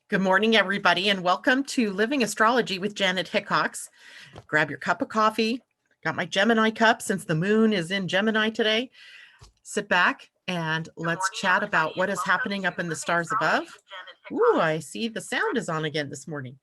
Good morning, everybody, and welcome to Living Astrology with Janet Hickox. Grab your cup of coffee. Got my Gemini cup since the moon is in Gemini today. Sit back and let's chat about what is happening up in the stars above. Ooh, I see the sound is on again this morning.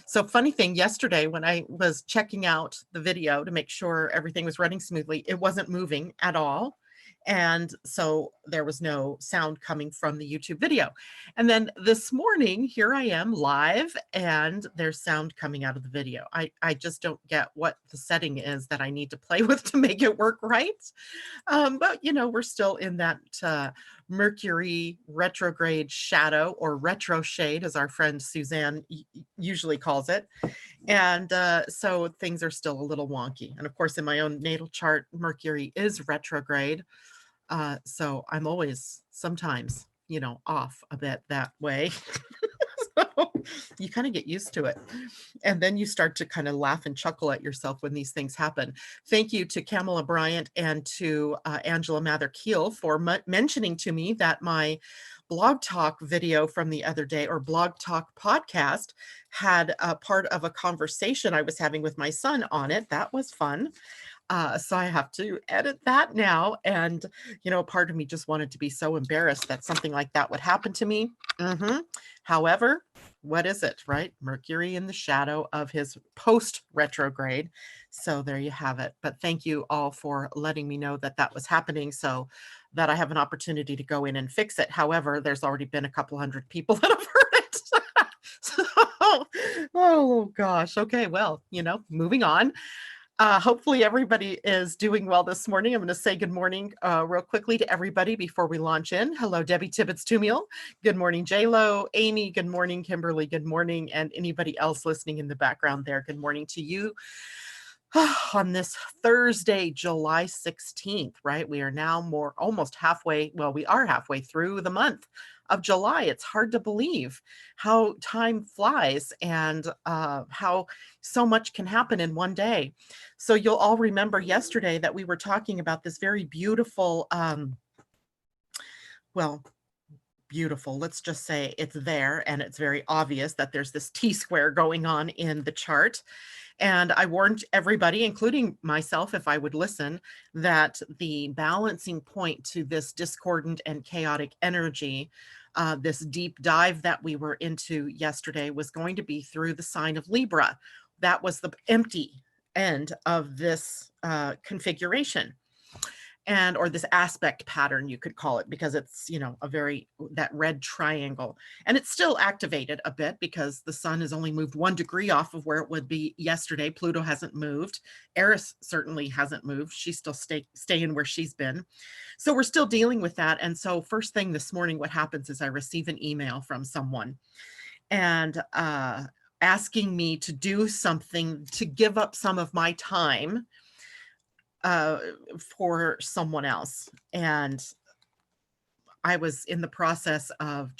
So funny thing, yesterday when I was checking out the video to make sure everything was running smoothly, it wasn't moving at all. And so there was no sound coming from the YouTube video. And then this morning, here I am live and there's sound coming out of the video. I just don't get what the setting is that I need to play with to make it work right. But, we're still in that Mercury retrograde shadow, or retro shade, as our friend Suzanne usually calls it. And so things are still a little wonky. And of course, in my own natal chart, Mercury is retrograde. So I'm always sometimes, off a bit that way. So you kind of get used to it. And then you start to kind of laugh and chuckle at yourself when these things happen. Thank you to Kamala Bryant and to Angela Mather-Keel for mentioning to me that my Blog Talk video from the other day, or Blog Talk podcast, had a part of a conversation I was having with my son on it. That was fun. So I have to edit that now. And, part of me just wanted to be so embarrassed that something like that would happen to me. However, what is it, right? Mercury in the shadow of his post retrograde. So there you have it. But thank you all for letting me know that that was happening, so that I have an opportunity to go in and fix it. However, there's already been a couple hundred people that have heard it. So, oh gosh. Okay. Well, moving on. Hopefully everybody is doing well this morning. I'm going to say good morning real quickly to everybody before we launch in. Hello, Debbie Tibbetts-Tumiel. Good morning, J-Lo. Amy, good morning. Kimberly, good morning. And anybody else listening in the background there, good morning to you. On this Thursday, July 16th, right? We are now almost halfway. Well, we are halfway through the month of July. It's hard to believe how time flies and how so much can happen in one day. So you'll all remember yesterday that we were talking about this very beautiful, beautiful. Let's just say it's there, and it's very obvious that there's this T-square going on in the chart. And I warned everybody, including myself, if I would listen, that the balancing point to this discordant and chaotic energy, this deep dive that we were into yesterday, was going to be through the sign of Libra. That was the empty end of this configuration. Or this aspect pattern, you could call it, because it's, that red triangle. And it's still activated a bit because the sun has only moved 1 degree off of where it would be yesterday. Pluto hasn't moved. Eris certainly hasn't moved. She's still staying where she's been. So we're still dealing with that. And so first thing this morning, what happens is I receive an email from someone and asking me to do something, to give up some of my time for someone else. And I was in the process of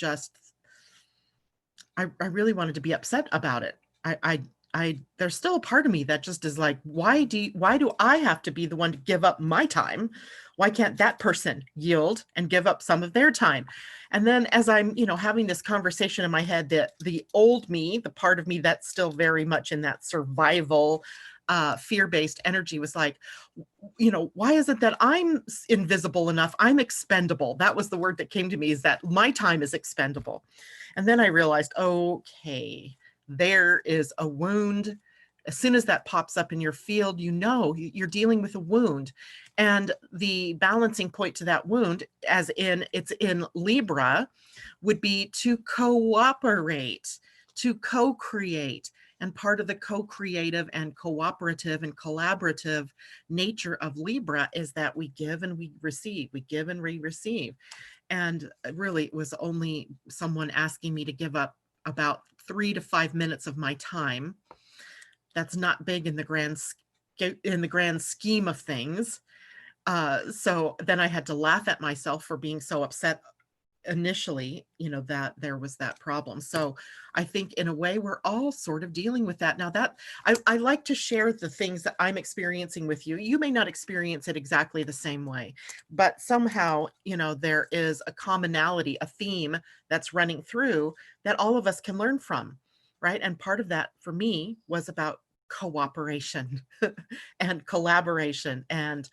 I really wanted to be upset about it. There's still a part of me that just is like, why do I have to be the one to give up my time? Why can't that person yield and give up some of their time? And then as I'm, having this conversation in my head, that the old me, the part of me that's still very much in that survival, fear-based energy, was like, why is it that I'm invisible enough? I'm expendable. That was the word that came to me, is that my time is expendable. And then I realized, okay, there is a wound. As soon as that pops up in your field, you're dealing with a wound. And the balancing point to that wound, as in it's in Libra, would be to cooperate, to co-create. And part of the co-creative and cooperative and collaborative nature of Libra is that we give and we receive, we give and we receive. And really, it was only someone asking me to give up about 3 to 5 minutes of my time. That's not big in the grand scheme of things. So then I had to laugh at myself for being so upset initially, that there was that problem. So I think in a way we're all sort of dealing with that. Now that I like to share the things that I'm experiencing with you. You may not experience it exactly the same way, but somehow, there is a commonality, a theme that's running through that all of us can learn from, right? And part of that for me was about cooperation and collaboration, and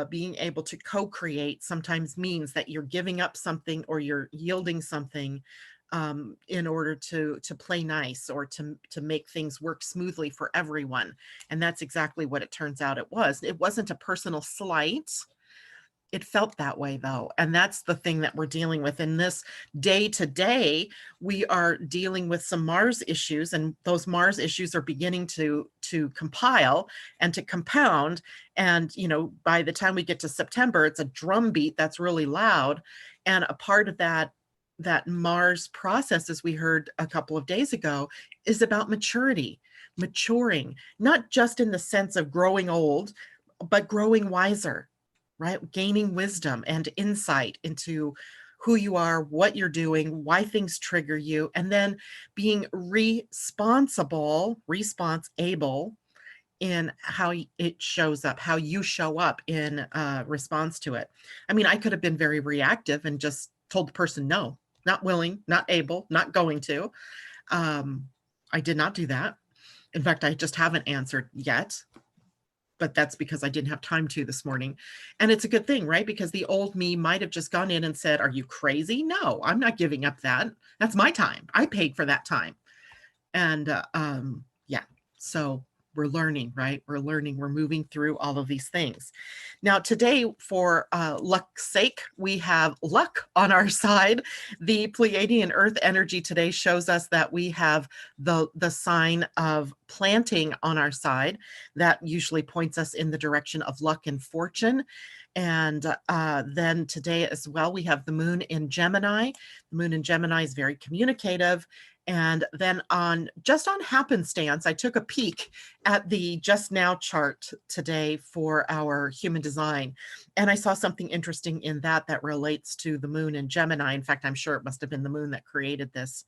being able to co-create sometimes means that you're giving up something or you're yielding something, in order to play nice or to make things work smoothly for everyone. And that's exactly what it turns out it was. It wasn't a personal slight. It felt that way though. And that's the thing that we're dealing with in this day to day. We are dealing with some Mars issues, and those Mars issues are beginning to compile and to compound. And, by the time we get to September, it's a drumbeat that's really loud. And a part of that Mars process, as we heard a couple of days ago, is about maturity, maturing, not just in the sense of growing old, but growing wiser, right? Gaining wisdom and insight into who you are, what you're doing, why things trigger you, and then being responsible in how it shows up, how you show up in response to it. I mean, I could have been very reactive and just told the person, no, not willing, not able, not going to. I did not do that. In fact, I just haven't answered yet, but that's because I didn't have time to this morning. And it's a good thing, right? Because the old me might have just gone in and said, are you crazy? No, I'm not giving up that. That's my time. I paid for that time. And yeah, so we're learning, right? We're learning, we're moving through all of these things. Now, today, for luck's sake, we have luck on our side. The Pleiadian-Earth energy today shows us that we have the sign of planting on our side. That usually points us in the direction of luck and fortune. And then today as well, we have the moon in Gemini. The moon in Gemini is very communicative. And then just on happenstance, I took a peek at the Just Now chart today for our human design. And I saw something interesting in that relates to the moon in Gemini. In fact, I'm sure it must have been the moon that created this.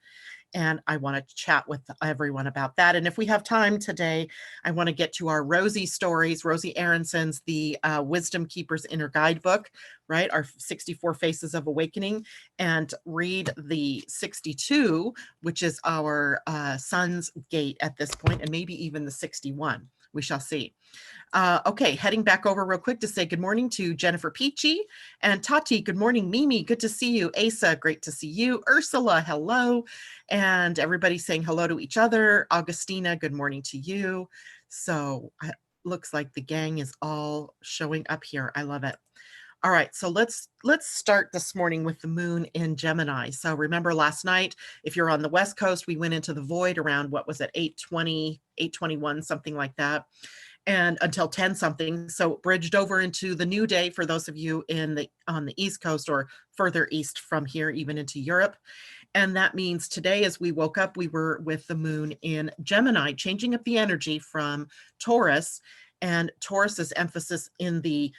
And I want to chat with everyone about that. And if we have time today, I want to get to our Rosie stories, Rosie Aronson's The Wisdom Keeper's Inner Guidebook, right? Our 64 Faces of Awakening, and read the 62, which is our sun's gate at this point, and maybe even the 61. We shall see. Okay, heading back over real quick to say good morning to Jennifer Peachy and Tati. Good morning, Mimi. Good to see you. Asa, great to see you. Ursula, hello. And everybody saying hello to each other. Augustina, good morning to you. So looks like the gang is all showing up here. I love it. All right, so let's start this morning with the moon in Gemini. So remember last night, if you're on the West Coast, we went into the void around, what was it, 8:20, 8:21, something like that, and until 10 something. So bridged over into the new day for those of you on the East Coast or further east from here, even into Europe. And that means today, as we woke up, we were with the moon in Gemini, changing up the energy from Taurus. And Taurus's emphasis in the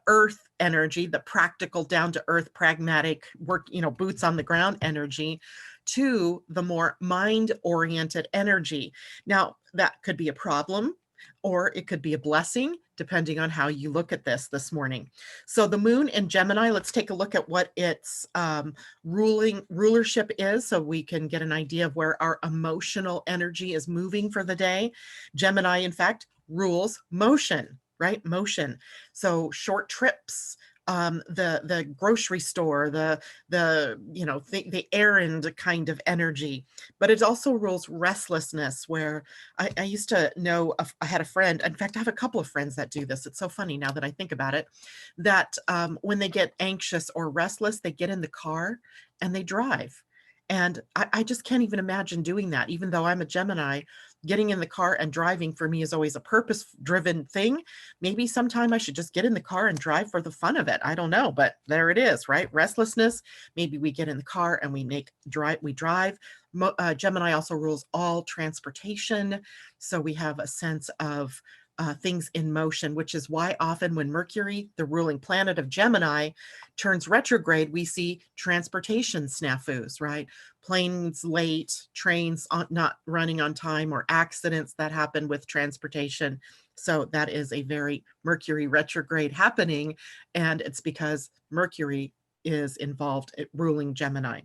earth energy, the practical, down to earth, pragmatic work, boots on the ground energy, to the more mind oriented energy. Now, that could be a problem, or it could be a blessing, depending on how you look at this morning. So the moon in Gemini, let's take a look at what its rulership is, so we can get an idea of where our emotional energy is moving for the day. Gemini, in fact, rules motion, right? Motion. So short trips, the grocery store, the errand kind of energy. But it also rules restlessness, where I used to know, I had a friend, in fact, I have a couple of friends that do this. It's so funny now that I think about it, that when they get anxious or restless, they get in the car and they drive. And I just can't even imagine doing that. Even though I'm a Gemini, getting in the car and driving for me is always a purpose-driven thing. Maybe sometime I should just get in the car and drive for the fun of it. I don't know, but there it is, right? Restlessness. Maybe we get in the car and we drive. Gemini also rules all transportation. So we have a sense of things in motion, which is why often when Mercury, the ruling planet of Gemini, turns retrograde, we see transportation snafus, right? Planes late, trains not running on time, or accidents that happen with transportation. So that is a very Mercury retrograde happening, and it's because Mercury is involved ruling Gemini.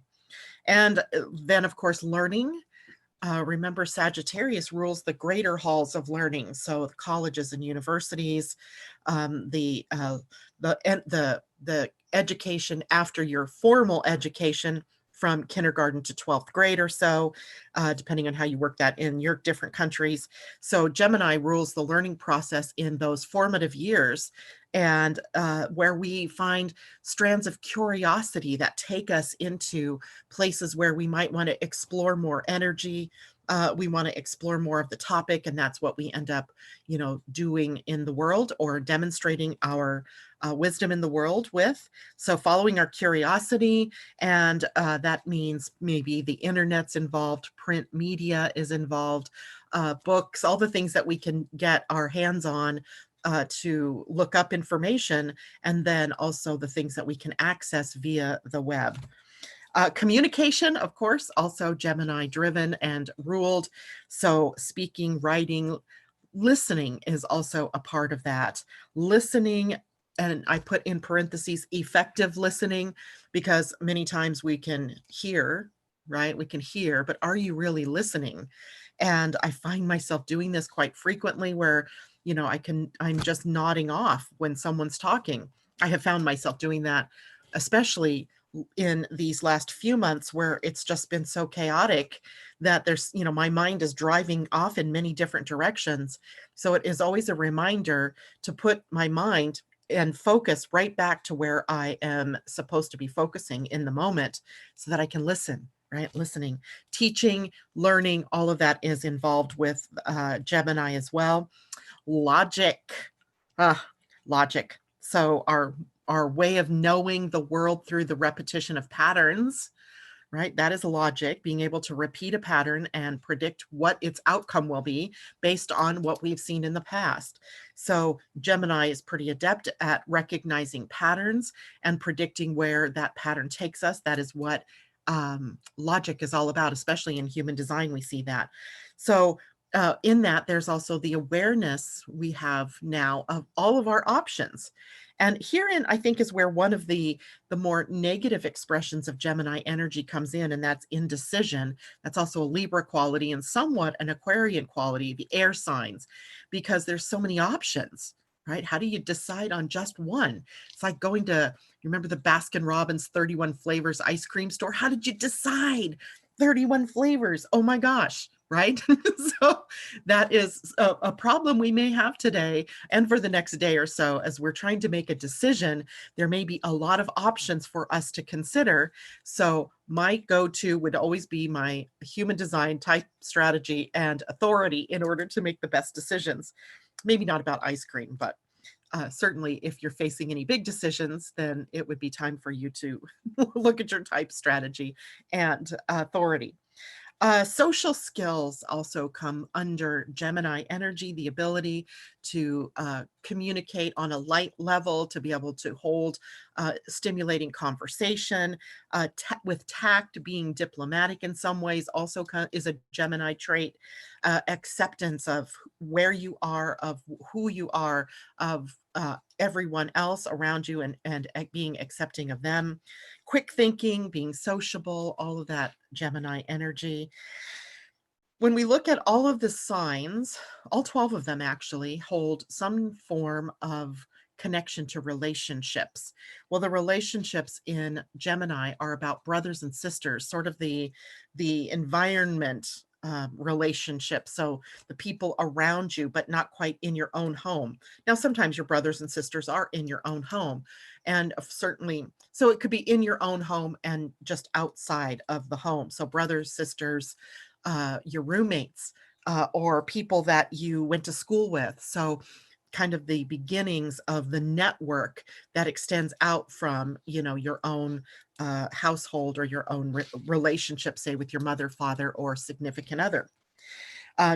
And then, of course, learning. Remember, Sagittarius rules the greater halls of learning, so the colleges and universities, the education after your formal education from kindergarten to 12th grade or so, depending on how you work that in your different countries. So Gemini rules the learning process in those formative years, and where we find strands of curiosity that take us into places where we might want to explore more energy. We want to explore more of the topic, and that's what we end up, doing in the world, or demonstrating our wisdom in the world with. So following our curiosity, and that means maybe the internet's involved, print media is involved, books, all the things that we can get our hands on to look up information, and then also the things that we can access via the web. Communication, of course, also Gemini driven and ruled. So speaking, writing, listening is also a part of that. Listening, and I put in parentheses, effective listening, because many times we can hear, right? We can hear, but are you really listening? And I find myself doing this quite frequently where, I'm just nodding off when someone's talking. I have found myself doing that, especially in these last few months where it's just been so chaotic that there's, my mind is driving off in many different directions. So it is always a reminder to put my mind and focus right back to where I am supposed to be focusing in the moment, so that I can listen, right? Listening, teaching, learning, all of that is involved with Gemini as well. Logic. Logic. So our way of knowing the world through the repetition of patterns, right? That is logic, being able to repeat a pattern and predict what its outcome will be based on what we've seen in the past. So Gemini is pretty adept at recognizing patterns and predicting where that pattern takes us. That is what logic is all about, especially in human design. We see that. So in that, there's also the awareness we have now of all of our options. And herein, I think, is where one of the more negative expressions of Gemini energy comes in, and that's indecision. That's also a Libra quality and somewhat an Aquarian quality, the air signs, because there's so many options, right? How do you decide on just one? It's like going to, you remember the Baskin Robbins 31 flavors ice cream store? How did you decide 31 flavors? Oh my gosh, right? So that is a problem we may have today and for the next day or so. As we're trying to make a decision, there may be a lot of options for us to consider. So my go-to would always be my human design type strategy and authority in order to make the best decisions. Maybe not about ice cream, but certainly if you're facing any big decisions, then it would be time for you to look at your type strategy and authority. Social skills also come under Gemini energy, the ability to communicate on a light level, to be able to hold stimulating conversation, with tact, being diplomatic in some ways also is a Gemini trait. Acceptance of where you are, of who you are, of everyone else around you, and being accepting of them. Quick thinking, being sociable, all of that Gemini energy. When we look at all of the signs, all 12 of them actually hold some form of connection to relationships. Well, the relationships in Gemini are about brothers and sisters, sort of the environment relationship. So the people around you, but not quite in your own home. Now, sometimes your brothers and sisters are in your own home, and certainly, so it could be in your own home and just outside of the home. So brothers, sisters, your roommates, or people that you went to school with. So kind of the beginnings of the network that extends out from, your own household, or your own relationship, say with your mother, father, or significant other.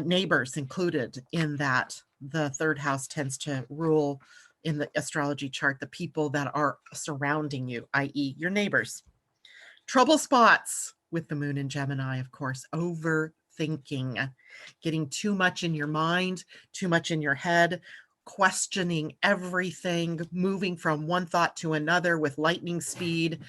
Neighbors included in that the third house tends to rule in the astrology chart the people that are surrounding you, i.e., your neighbors. Trouble spots with the moon in Gemini, of course, overthinking, getting too much in your mind, too much in your head, questioning everything, moving from one thought to another with lightning speed.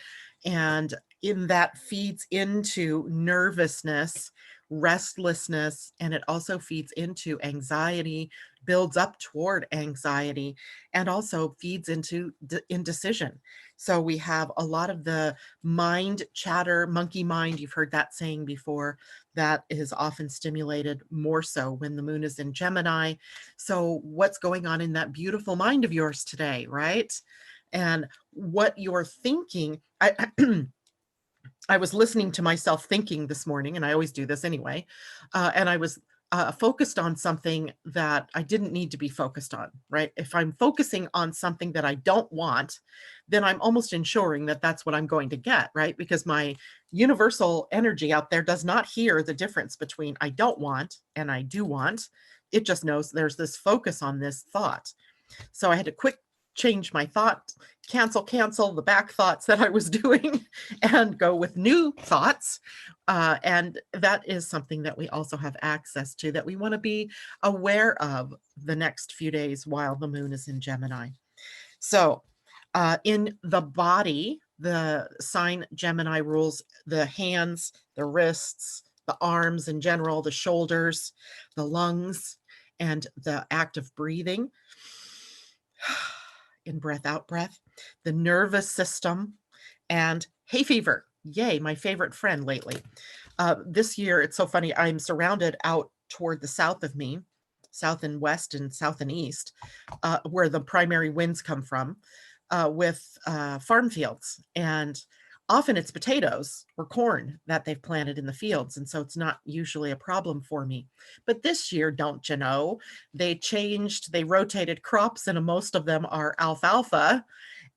And in that feeds into nervousness, restlessness, and it also feeds into anxiety, builds up toward anxiety, and also feeds into indecision. So we have a lot of the mind chatter, monkey mind, you've heard that saying before, that is often stimulated more so when the moon is in Gemini. So what's going on in that beautiful mind of yours today, right? And what you're thinking, I was listening to myself thinking this morning, and I always do this anyway, and I was focused on something that I didn't need to be focused on, right? If I'm focusing on something that I don't want, then I'm almost ensuring that that's what I'm going to get, right? Because my universal energy out there does not hear the difference between I don't want and I do want. It just knows there's this focus on this thought. So I had to quick change my thought, cancel the back thoughts that I was doing and go with new thoughts. And that is something that we also have access to, that we want to be aware of the next few days while the moon is in Gemini. So in the body, the sign Gemini rules the hands, the wrists, the arms in general, the shoulders, the lungs, and the act of breathing. In breath, out breath, the nervous system, and hay fever. Yay, my favorite friend lately. This year, it's so funny. I'm surrounded out toward the south of me, south and west and south and east, where the primary winds come from, with farm fields. And often it's potatoes or corn that they've planted in the fields. And so it's not usually a problem for me. But this year, don't you know, they rotated crops, and most of them are alfalfa.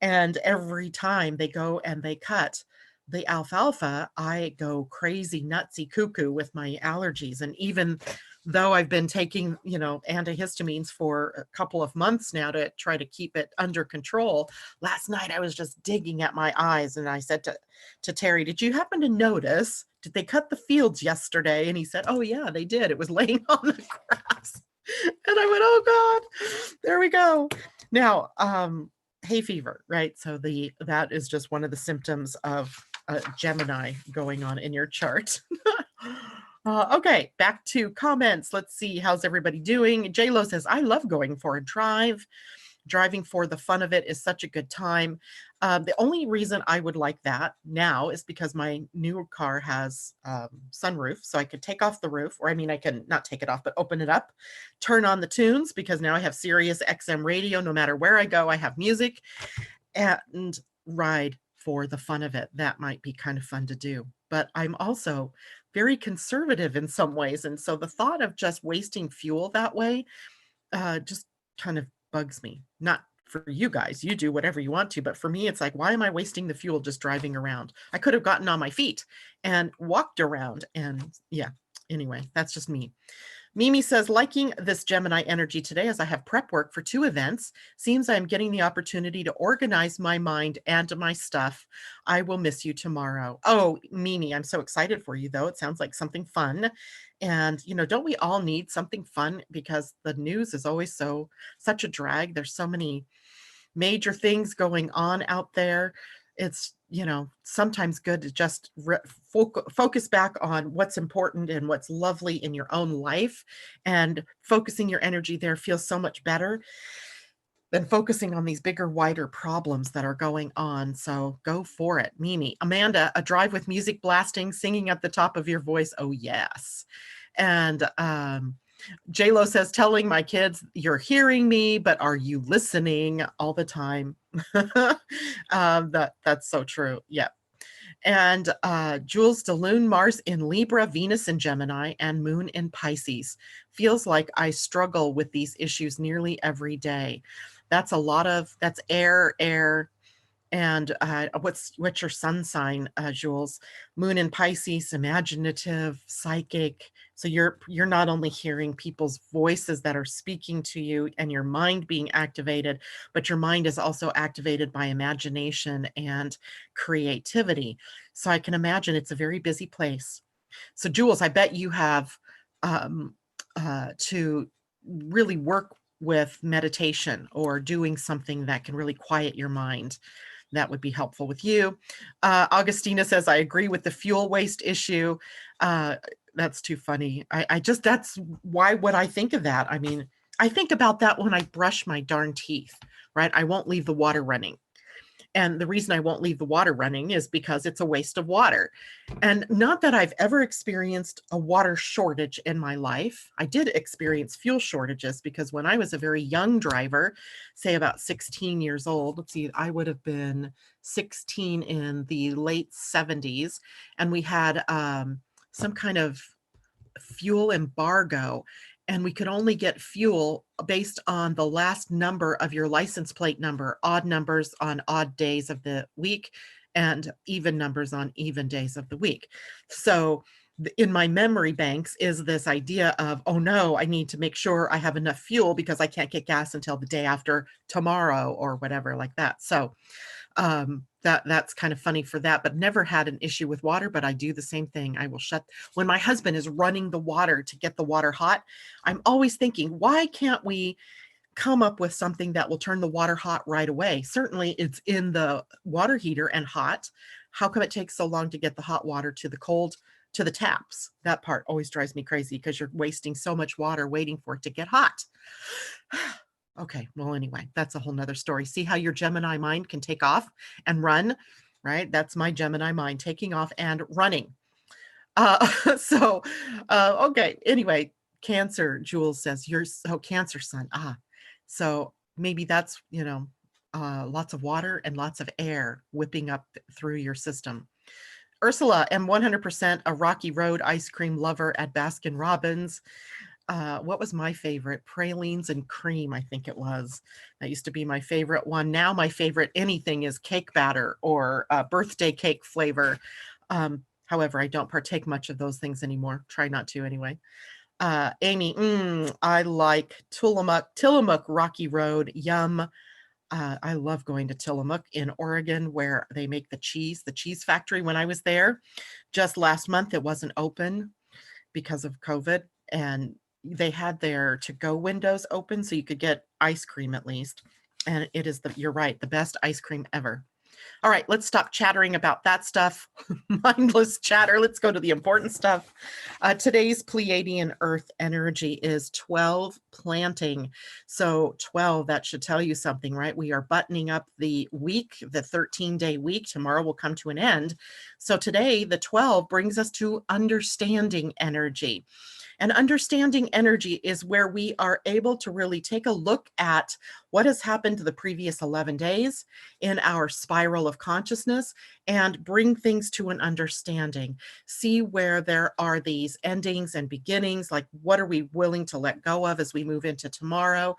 And every time they go and they cut the alfalfa, I go crazy, nutsy, cuckoo with my allergies. And even though I've been taking, antihistamines for a couple of months now to try to keep it under control, last night I was just digging at my eyes, and I said to Terry, did you happen to notice, did they cut the fields yesterday? And he said, oh yeah, they did. It was laying on the grass. And I went, oh God, there we go. Now, hay fever, right? So that is just one of the symptoms of Gemini going on in your chart. Okay, back to comments. Let's see, how's everybody doing? J-Lo says, I love going for a drive. Driving for the fun of it is such a good time. The only reason I would like that now is because my new car has sunroof, so I could take off the roof, or I mean, I can not take it off, but open it up, turn on the tunes, because now I have Sirius XM radio. No matter where I go, I have music, and ride for the fun of it. That might be kind of fun to do. But I'm also very conservative in some ways. And so the thought of just wasting fuel that way just kind of bugs me. Not for you guys, you do whatever you want to, but for me, it's like, why am I wasting the fuel just driving around? I could have gotten on my feet and walked around. And yeah, anyway, that's just me. Mimi says, liking this Gemini energy today as I have prep work for 2 events. Seems I'm getting the opportunity to organize my mind and my stuff. I will miss you tomorrow. Oh, Mimi, I'm so excited for you, though. It sounds like something fun. And, don't we all need something fun? Because the news is always such a drag. There's so many major things going on out there. It's, sometimes good to just focus back on what's important and what's lovely in your own life, and focusing your energy there feels so much better than focusing on these bigger, wider problems that are going on. So go for it. Mimi, Amanda, a drive with music blasting, singing at the top of your voice. Oh, yes. And, J-Lo says, telling my kids, you're hearing me, but are you listening all the time? That's so true. Yeah. And Jules DeLune, Mars in Libra, Venus in Gemini, and Moon in Pisces. Feels like I struggle with these issues nearly every day. That's air, And what's your sun sign, Jules? Moon in Pisces, imaginative, psychic. So you're not only hearing people's voices that are speaking to you and your mind being activated, but your mind is also activated by imagination and creativity. So I can imagine it's a very busy place. So Jules, I bet you have um, to really work with meditation or doing something that can really quiet your mind. That would be helpful with you. Augustina says, I agree with the fuel waste issue. Uh, that's too funny. I just, that's why would I think of that? I mean, I think about that when I brush my darn teeth, right? I won't leave the water running. And the reason I won't leave the water running is because it's a waste of water. And not that I've ever experienced a water shortage in my life. I did experience fuel shortages because when I was a very young driver, say about 16 years old, let's see, I would have been 16 in the late 70s, and we had some kind of fuel embargo, and we could only get fuel based on the last number of your license plate number, odd numbers on odd days of the week and even numbers on even days of the week. So in my memory banks is this idea of, oh no, I need to make sure I have enough fuel because I can't get gas until the day after tomorrow or whatever like that. So that's kind of funny for that, but never had an issue with water. But I do the same thing. I will shut when my husband is running the water to get the water hot. I'm always thinking, why can't we come up with something that will turn the water hot right away? Certainly it's in the water heater and hot. How come it takes so long to get the hot water to the cold, to the taps? That part always drives me crazy because you're wasting so much water waiting for it to get hot. Okay, well, anyway, that's a whole nother story. See how your Gemini mind can take off and run, right? That's my Gemini mind taking off and running. Uh, so, okay, anyway, Cancer, Jules says, you're so Cancer sun. So maybe that's, lots of water and lots of air whipping up through your system. Ursula, am 100% a Rocky Road ice cream lover at Baskin Robbins. What was my favorite? Pralines and cream, I think it was. That used to be my favorite one. Now my favorite anything is cake batter or birthday cake flavor. However, I don't partake much of those things anymore. Try not to anyway. Amy, I like Tillamook Rocky Road. Yum. I love going to Tillamook in Oregon where they make the cheese factory. When I was there just last month, it wasn't open because of COVID, and they had their to-go windows open so you could get ice cream at least. And it is you're right, the best ice cream ever. All right, let's stop chattering about that stuff. Mindless chatter. Let's go to the important stuff. Today's Pleiadian-Earth energy is 12 planting. So 12, that should tell you something, right? We are buttoning up the week, the 13-day week. Tomorrow will come to an end. So today, the 12 brings us to understanding energy. And understanding energy is where we are able to really take a look at what has happened to the previous 11 days in our spiral of consciousness and bring things to an understanding. See where there are these endings and beginnings, like what are we willing to let go of as we move into tomorrow,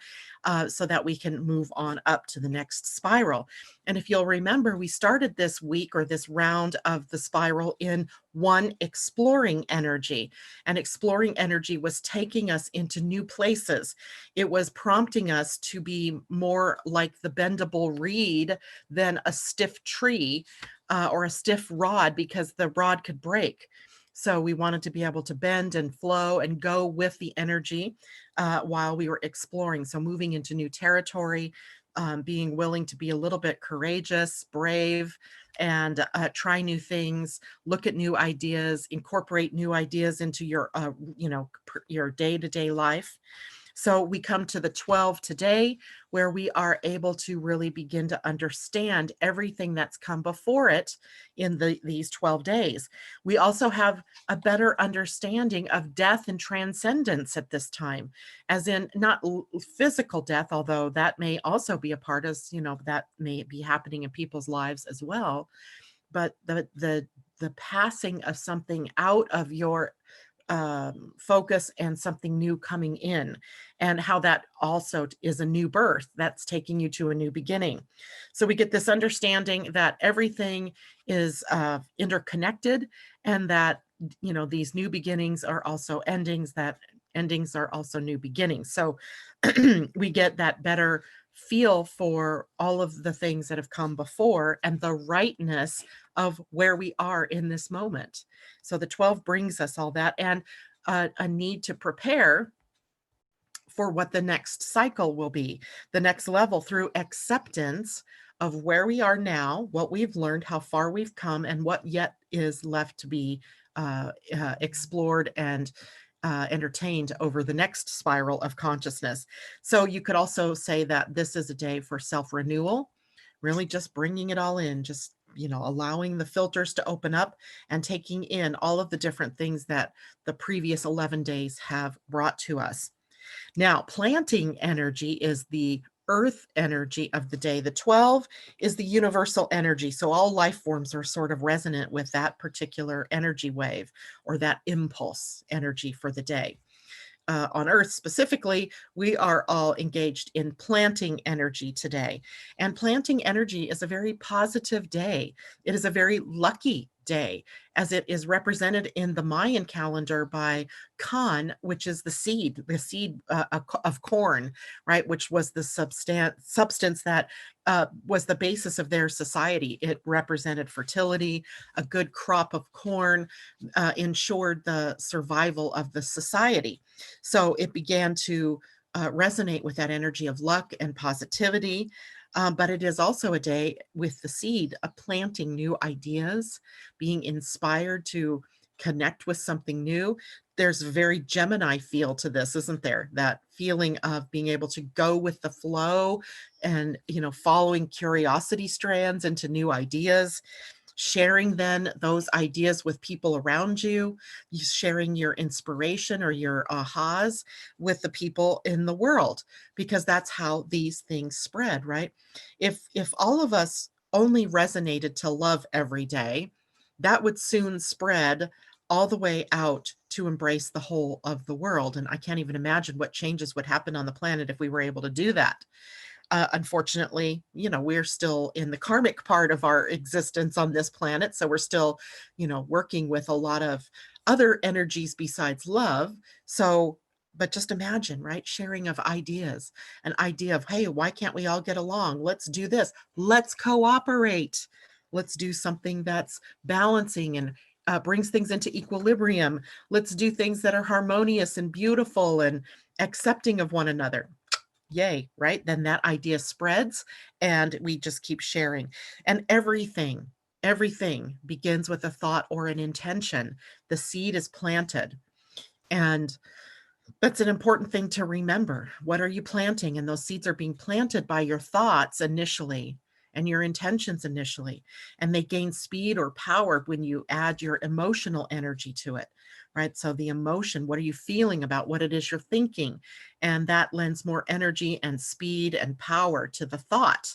so that we can move on up to the next spiral. And if you'll remember, we started this week or this round of the spiral in one, exploring energy. And exploring energy was taking us into new places. It was prompting us to be more like the bendable reed than a stiff tree or a stiff rod, because the rod could break. So we wanted to be able to bend and flow and go with the energy while we were exploring. So moving into new territory, being willing to be a little bit courageous, brave, and try new things, look at new ideas, incorporate new ideas into your, your day-to-day life. So we come to the 12 today, where we are able to really begin to understand everything that's come before it in these 12 days. We also have a better understanding of death and transcendence at this time, as in not physical death, although that may also be a part, as that may be happening in people's lives as well, but the passing of something out of your focus and something new coming in, and how that also is a new birth that's taking you to a new beginning. So we get this understanding that everything is interconnected, and that these new beginnings are also endings, that endings are also new beginnings. So we get that better feel for all of the things that have come before and the rightness of where we are in this moment. So the 12 brings us all that, and a need to prepare for what the next cycle will be, the next level, through acceptance of where we are now, what we've learned, how far we've come, and what yet is left to be explored and entertained over the next spiral of consciousness. So you could also say that this is a day for self-renewal, really just bringing it all in, just allowing the filters to open up and taking in all of the different things that the previous 11 days have brought to us. Now, planting energy is the earth energy of the day. The 12 is the universal energy. So all life forms are sort of resonant with that particular energy wave, or that impulse energy for the day. On Earth specifically, we are all engaged in planting energy today. And planting energy is a very positive day. It is a very lucky day, as it is represented in the Mayan calendar by Kan, which is the seed of corn, right? Which was the substance that was the basis of their society. It represented fertility. A good crop of corn ensured the survival of the society. So it began to resonate with that energy of luck and positivity. But it is also a day with the seed of planting new ideas, being inspired to connect with something new. There's a very Gemini feel to this, isn't there? That feeling of being able to go with the flow and, following curiosity strands into new ideas, sharing then those ideas with people around you, sharing your inspiration or your ahas with the people in the world, because that's how these things spread, right? If all of us only resonated to love every day, that would soon spread all the way out to embrace the whole of the world. And I can't even imagine what changes would happen on the planet if we were able to do that. Unfortunately, we're still in the karmic part of our existence on this planet. So we're still, working with a lot of other energies besides love. So, but just imagine, right? Sharing of ideas, an idea of, hey, why can't we all get along? Let's do this. Let's cooperate. Let's do something that's balancing and brings things into equilibrium. Let's do things that are harmonious and beautiful and accepting of one another. Yay, right? Then that idea spreads and we just keep sharing. And everything begins with a thought or an intention. The seed is planted. And that's an important thing to remember. What are you planting? And those seeds are being planted by your thoughts initially and your intentions initially. And they gain speed or power when you add your emotional energy to it, right? So the emotion, what are you feeling about what it is you're thinking? And that lends more energy and speed and power to the thought.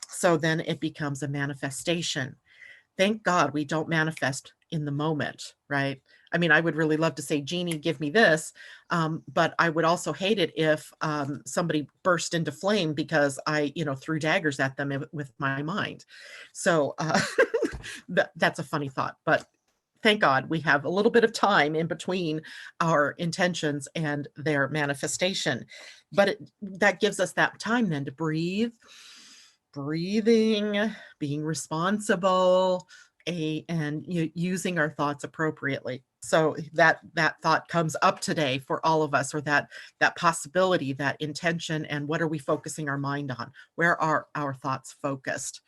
So then it becomes a manifestation. Thank God we don't manifest in the moment, right? I mean, I would really love to say, Genie, give me this. But I would also hate it if somebody burst into flame because I, threw daggers at them with my mind. So that's a funny thought. But thank God we have a little bit of time in between our intentions and their manifestation. But that gives us that time then to breathe, breathing, being responsible, and using our thoughts appropriately. So that thought comes up today for all of us, or that possibility, that intention, and what are we focusing our mind on? Where are our thoughts focused?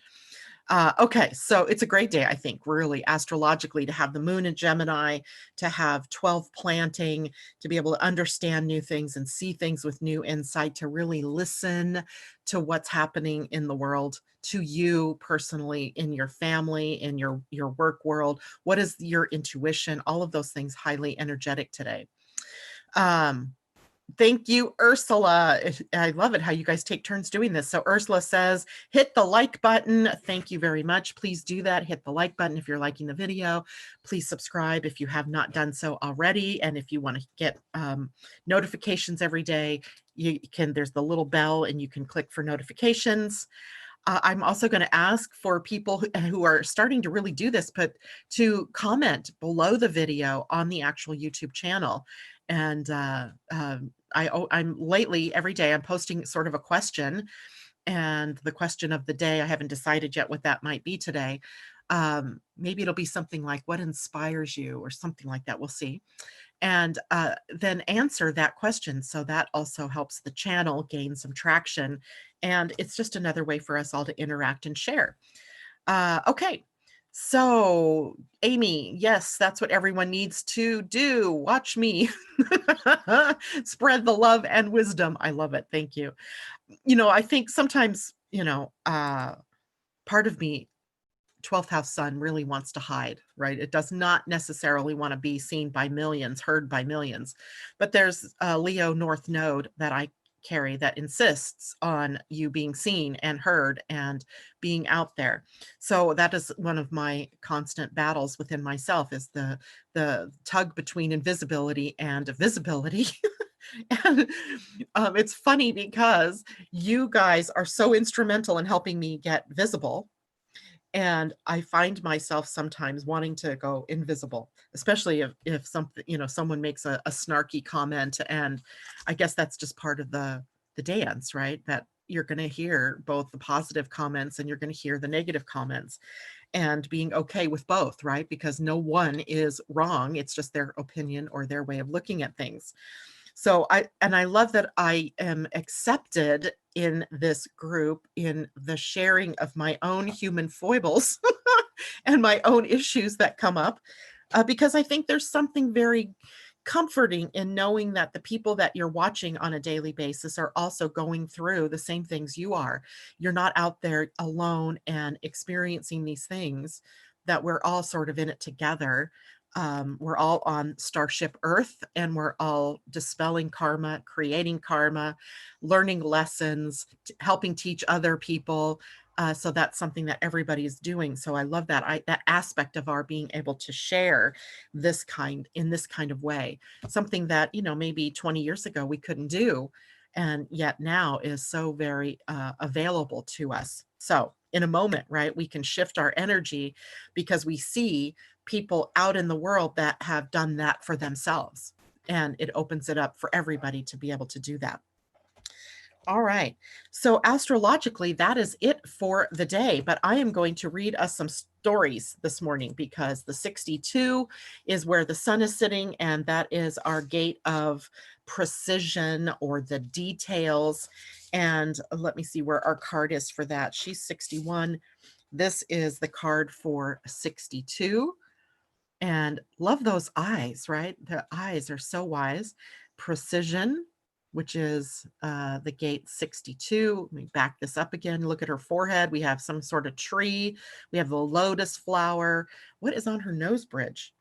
Okay, so it's a great day, I think, really astrologically, to have the moon in Gemini, to have 12 planting, to be able to understand new things and see things with new insight, to really listen to what's happening in the world, to you personally, in your family, in your work world. What is your intuition? All of those things highly energetic today. Um, Thank you, Ursula. I love it how you guys take turns doing this. So Ursula says, hit the like button. Thank you very much. Please do that. Hit the like button if you're liking the video. Please subscribe if you have not done so already. And if you want to get notifications every day, you can, there's the little bell and you can click for notifications. I'm also going to ask for people who are starting to really do this, but to comment below the video on the actual YouTube channel. And I'm lately, every day, I'm posting sort of a question, and the question of the day, I haven't decided yet what that might be today. Maybe it'll be something like, what inspires you, or something like that. We'll see. And then answer that question. So that also helps the channel gain some traction. And it's just another way for us all to interact and share. Okay. So, Amy, yes, that's what everyone needs to do. Watch me spread the love and wisdom. I love it. Thank you. You know, I think sometimes, you know, part of me, 12th house sun, really wants to hide, right? It does not necessarily want to be seen by millions, heard by millions. But there's a Leo North node that I carry that insists on you being seen and heard and being out there. So that is one of my constant battles within myself, is the tug between invisibility and visibility. And it's funny because you guys are so instrumental in helping me get visible. And I find myself sometimes wanting to go invisible, especially if something, you know, someone makes a snarky comment. And I guess that's just part of the dance, right? That you're going to hear both the positive comments and you're going to hear the negative comments, and being okay with both, right? Because no one is wrong. It's just their opinion or their way of looking at things. So I love that I am accepted in this group in the sharing of my own human foibles and my own issues that come up, because I think there's something very comforting in knowing that the people that you're watching on a daily basis are also going through the same things you are. You're not out there alone and experiencing these things, that we're all sort of in it together. We're all on Starship Earth, and we're all dispelling karma, creating karma, learning lessons, helping teach other people. So that's something that everybody is doing. So I love that that aspect of our being able to share this kind of way, something that, you know, maybe 20 years ago we couldn't do, and yet now is so very available to us. So in a moment, right, we can shift our energy because we see people out in the world that have done that for themselves, and it opens it up for everybody to be able to do that. All right. So astrologically, that is it for the day, but I am going to read us some stories this morning, because the 62 is where the sun is sitting, and that is our gate of precision, or the details. And let me see where our card is for that. She's 61. This is the card for 62. And love those eyes, right? The eyes are so wise. Precision, which is the gate 62. Let me back this up again. Look at her forehead. We have some sort of tree. We have the lotus flower. What is on her nose bridge?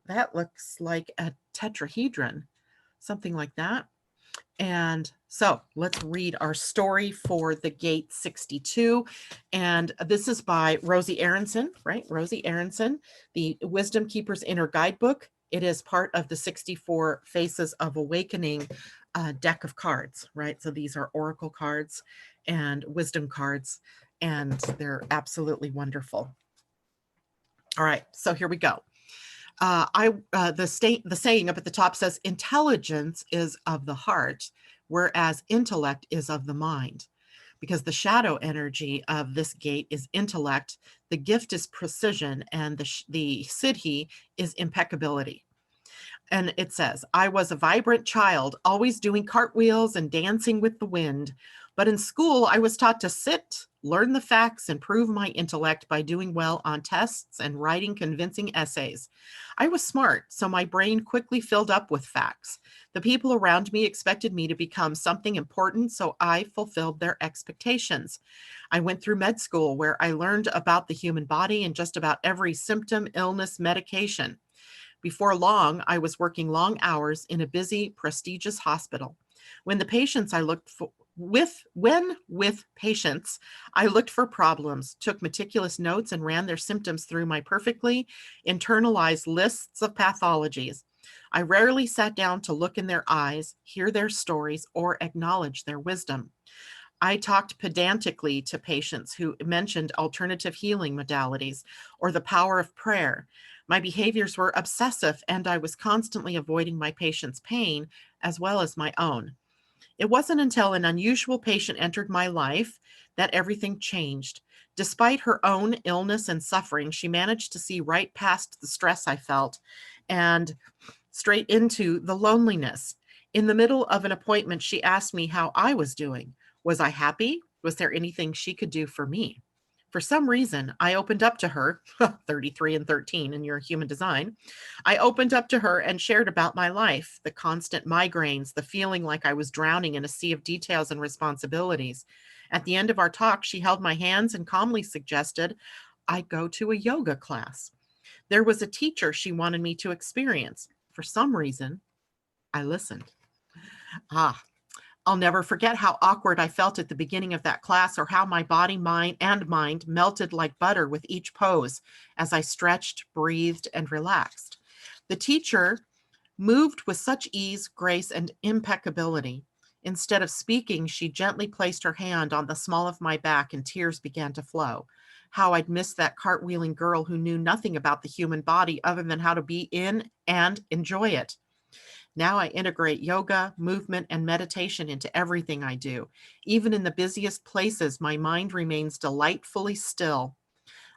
That looks like a tetrahedron, something like that. And so let's read our story for the gate 62. And this is by Rosie Aronson, right? Rosie Aronson, the Wisdom Keeper's Inner Guidebook. It is part of the 64 Faces of Awakening deck of cards, right? So these are oracle cards and wisdom cards, and they're absolutely wonderful. All right, so here we go. The saying up at the top says, intelligence is of the heart, whereas intellect is of the mind. Because the shadow energy of this gate is intellect, the gift is precision, and the siddhi is impeccability. And it says, I was a vibrant child, always doing cartwheels and dancing with the wind. But in school, I was taught to sit, learn the facts, and prove my intellect by doing well on tests and writing convincing essays. I was smart, so my brain quickly filled up with facts. The people around me expected me to become something important, so I fulfilled their expectations. I went through med school, where I learned about the human body and just about every symptom, illness, medication. Before long, I was working long hours in a busy, prestigious hospital. When the patients I looked for with patients, I looked for problems, took meticulous notes, and ran their symptoms through my perfectly internalized lists of pathologies. I rarely sat down to look in their eyes, hear their stories, or acknowledge their wisdom. I talked pedantically to patients who mentioned alternative healing modalities or the power of prayer. My behaviors were obsessive, and I was constantly avoiding my patients' pain as well as my own. It wasn't until an unusual patient entered my life that everything changed. Despite her own illness and suffering, she managed to see right past the stress I felt and straight into the loneliness. In the middle of an appointment, she asked me how I was doing. Was I happy? Was there anything she could do for me? For some reason, I opened up to her, 33 and 13 in your human design. I opened up to her and shared about my life, the constant migraines, the feeling like I was drowning in a sea of details and responsibilities. At the end of our talk, she held my hands and calmly suggested I go to a yoga class. There was a teacher she wanted me to experience. For some reason, I listened. Ah, I'll never forget how awkward I felt at the beginning of that class, or how my body, mind melted like butter with each pose as I stretched, breathed, and relaxed. The teacher moved with such ease, grace, and impeccability. Instead of speaking, she gently placed her hand on the small of my back, and tears began to flow. How I'd missed that cartwheeling girl who knew nothing about the human body other than how to be in and enjoy it. Now I integrate yoga, movement, and meditation into everything I do. Even in the busiest places, my mind remains delightfully still.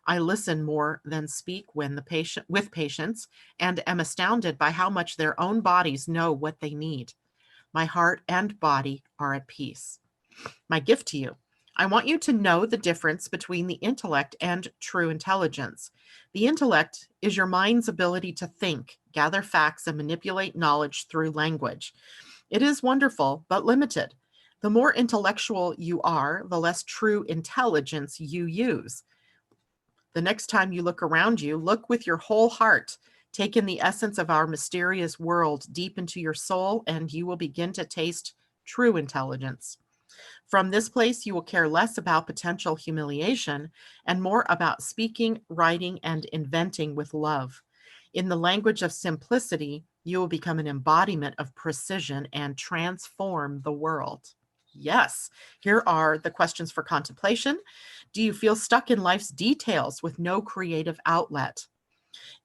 I listen more than speak when with patients, and am astounded by how much their own bodies know what they need. My heart and body are at peace. My gift to you. I want you to know the difference between the intellect and true intelligence. The intellect is your mind's ability to think, gather facts, and manipulate knowledge through language. It is wonderful, but limited. The more intellectual you are, the less true intelligence you use. The next time you look around you, look with your whole heart. Take in the essence of our mysterious world deep into your soul, and you will begin to taste true intelligence. From this place, you will care less about potential humiliation and more about speaking, writing, and inventing with love. In the language of simplicity, you will become an embodiment of precision and transform the world. Yes, here are the questions for contemplation. Do you feel stuck in life's details with no creative outlet?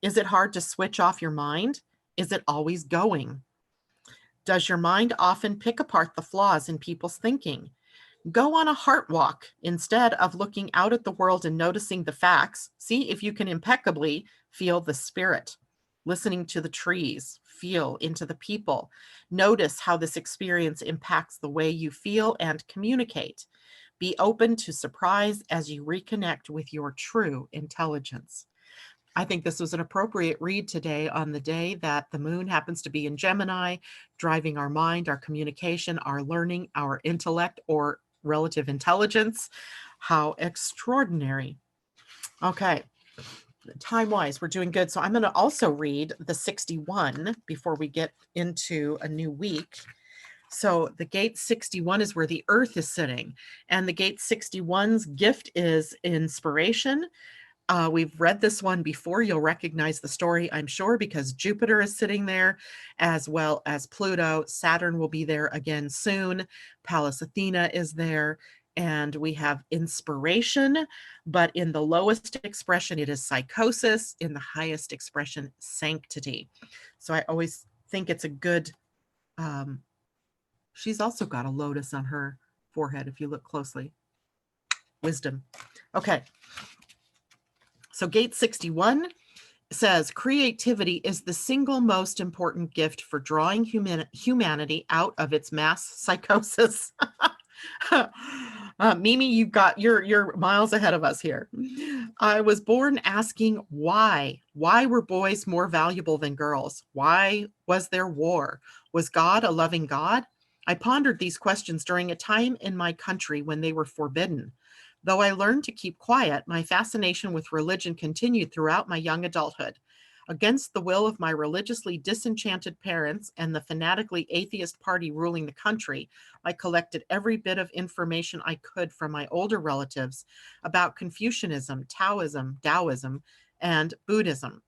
Is it hard to switch off your mind? Is it always going? Does your mind often pick apart the flaws in people's thinking? Go on a heart walk instead of looking out at the world and noticing the facts. See if you can impeccably feel the spirit. Listening to the trees, feel into the people. Notice how this experience impacts the way you feel and communicate. Be open to surprise as you reconnect with your true intelligence. I think this was an appropriate read today on the day that the moon happens to be in Gemini, driving our mind, our communication, our learning, our intellect, or relative intelligence. How extraordinary. Okay, time-wise, we're doing good. So I'm going to also read the 61 before we get into a new week. So the gate 61 is where the earth is sitting, and the gate 61's gift is inspiration. We've read this one before. You'll recognize the story, I'm sure, because Jupiter is sitting there, as well as Pluto. Saturn will be there again soon. Pallas Athena is there. And we have inspiration, but in the lowest expression, it is psychosis. In the highest expression, sanctity. So I always think it's a good, she's also got a lotus on her forehead, if you look closely. Wisdom. Okay. So gate 61 says, creativity is the single most important gift for drawing humanity out of its mass psychosis. Mimi, you're miles ahead of us here. I was born asking why. Why were boys more valuable than girls? Why was there war? Was God a loving God? I pondered these questions during a time in my country when they were forbidden. Though I learned to keep quiet, my fascination with religion continued throughout my young adulthood. Against the will of my religiously disenchanted parents and the fanatically atheist party ruling the country, I collected every bit of information I could from my older relatives about Confucianism, Taoism, and Buddhism.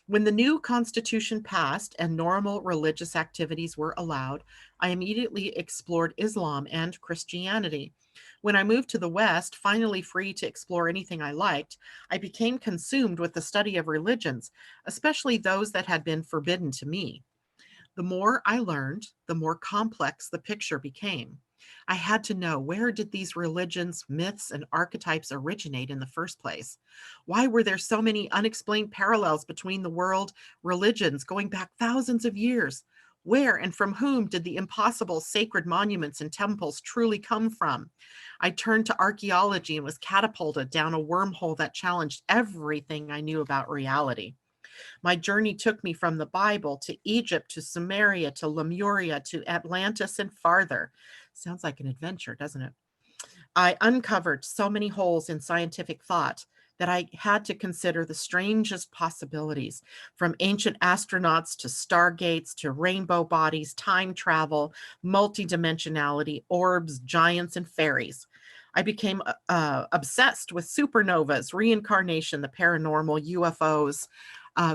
When the new constitution passed and normal religious activities were allowed, I immediately explored Islam and Christianity. When I moved to the West, finally free to explore anything I liked, I became consumed with the study of religions, especially those that had been forbidden to me. The more I learned, the more complex the picture became. I had to know, where did these religions, myths, and archetypes originate in the first place? Why were there so many unexplained parallels between the world religions going back thousands of years? Where and from whom did the impossible sacred monuments and temples truly come from? I turned to archaeology and was catapulted down a wormhole that challenged everything I knew about reality. My journey took me from the Bible to Egypt to Sumeria to Lemuria to Atlantis and farther. Sounds like an adventure, doesn't it? I uncovered so many holes in scientific thought that I had to consider the strangest possibilities, from ancient astronauts to stargates to rainbow bodies, time travel, multidimensionality, orbs, giants, and fairies. I became obsessed with supernovas, reincarnation, the paranormal, UFOs,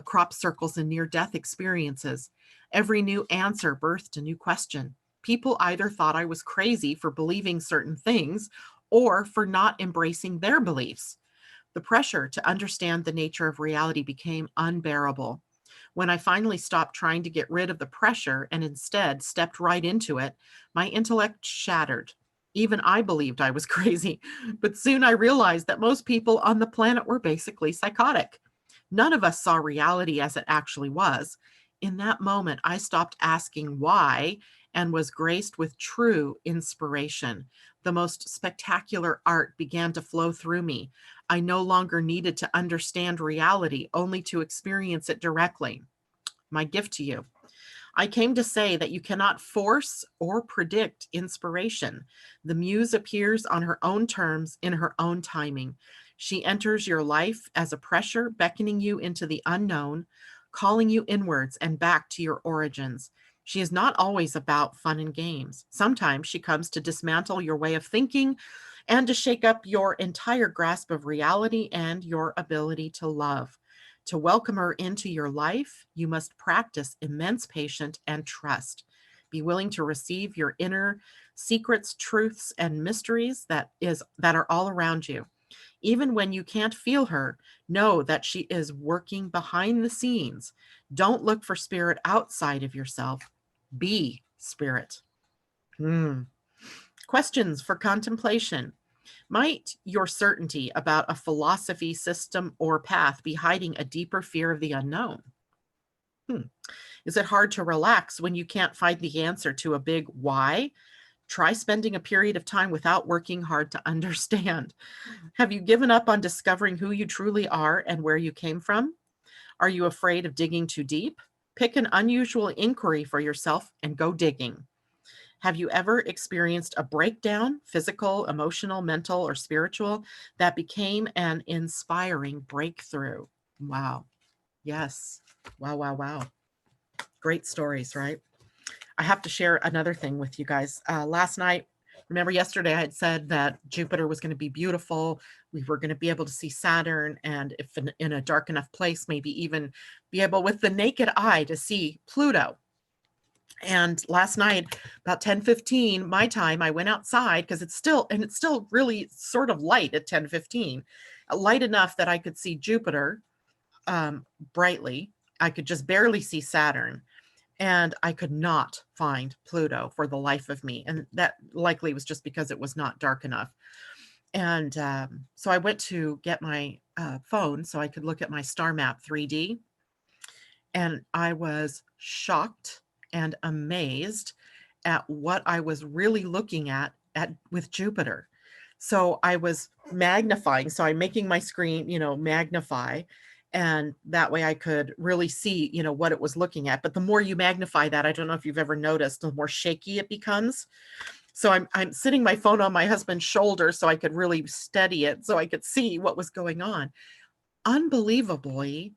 crop circles, and near-death experiences. Every new answer birthed a new question. People either thought I was crazy for believing certain things or for not embracing their beliefs. The pressure to understand the nature of reality became unbearable. When I finally stopped trying to get rid of the pressure and instead stepped right into it, my intellect shattered. Even I believed I was crazy, but soon I realized that most people on the planet were basically psychotic. None of us saw reality as it actually was. In that moment, I stopped asking why and was graced with true inspiration. The most spectacular art began to flow through me. I no longer needed to understand reality, only to experience it directly. My gift to you. I came to say that you cannot force or predict inspiration. The muse appears on her own terms in her own timing. She enters your life as a pressure, beckoning you into the unknown, calling you inwards and back to your origins. She is not always about fun and games. Sometimes she comes to dismantle your way of thinking and to shake up your entire grasp of reality and your ability to love. To welcome her into your life, you must practice immense patience and trust. Be willing to receive your inner secrets, truths, and mysteries that are all around you. Even when you can't feel her, know that she is working behind the scenes. Don't look for spirit outside of yourself. Be spirit. Questions for contemplation. Might your certainty about a philosophy, system, or path be hiding a deeper fear of the unknown? Is it hard to relax when you can't find the answer to a big why? Try spending a period of time without working hard to understand. Have you given up on discovering who you truly are and where you came from? Are you afraid of digging too deep? Pick an unusual inquiry for yourself and go digging. Have you ever experienced a breakdown, physical, emotional, mental, or spiritual, that became an inspiring breakthrough? Wow. Yes. Wow. Great stories, right? I have to share another thing with you guys. Last night, remember yesterday I had said that Jupiter was going to be beautiful. We were going to be able to see Saturn, and if in a dark enough place, maybe even be able with the naked eye to see Pluto. And last night, about 10:15 my time, I went outside because it's still really sort of light at 10:15, light enough that I could see Jupiter brightly. I could just barely see Saturn, and I could not find Pluto for the life of me. And that likely was just because it was not dark enough. And so I went to get my phone so I could look at my star map 3D. And I was shocked and amazed at what I was really looking at with Jupiter. So I was magnifying. So I'm making my screen, magnify. And that way I could really see, what it was looking at. But the more you magnify that, I don't know if you've ever noticed, the more shaky it becomes. So I'm sitting my phone on my husband's shoulder so I could really steady it so I could see what was going on. Unbelievably,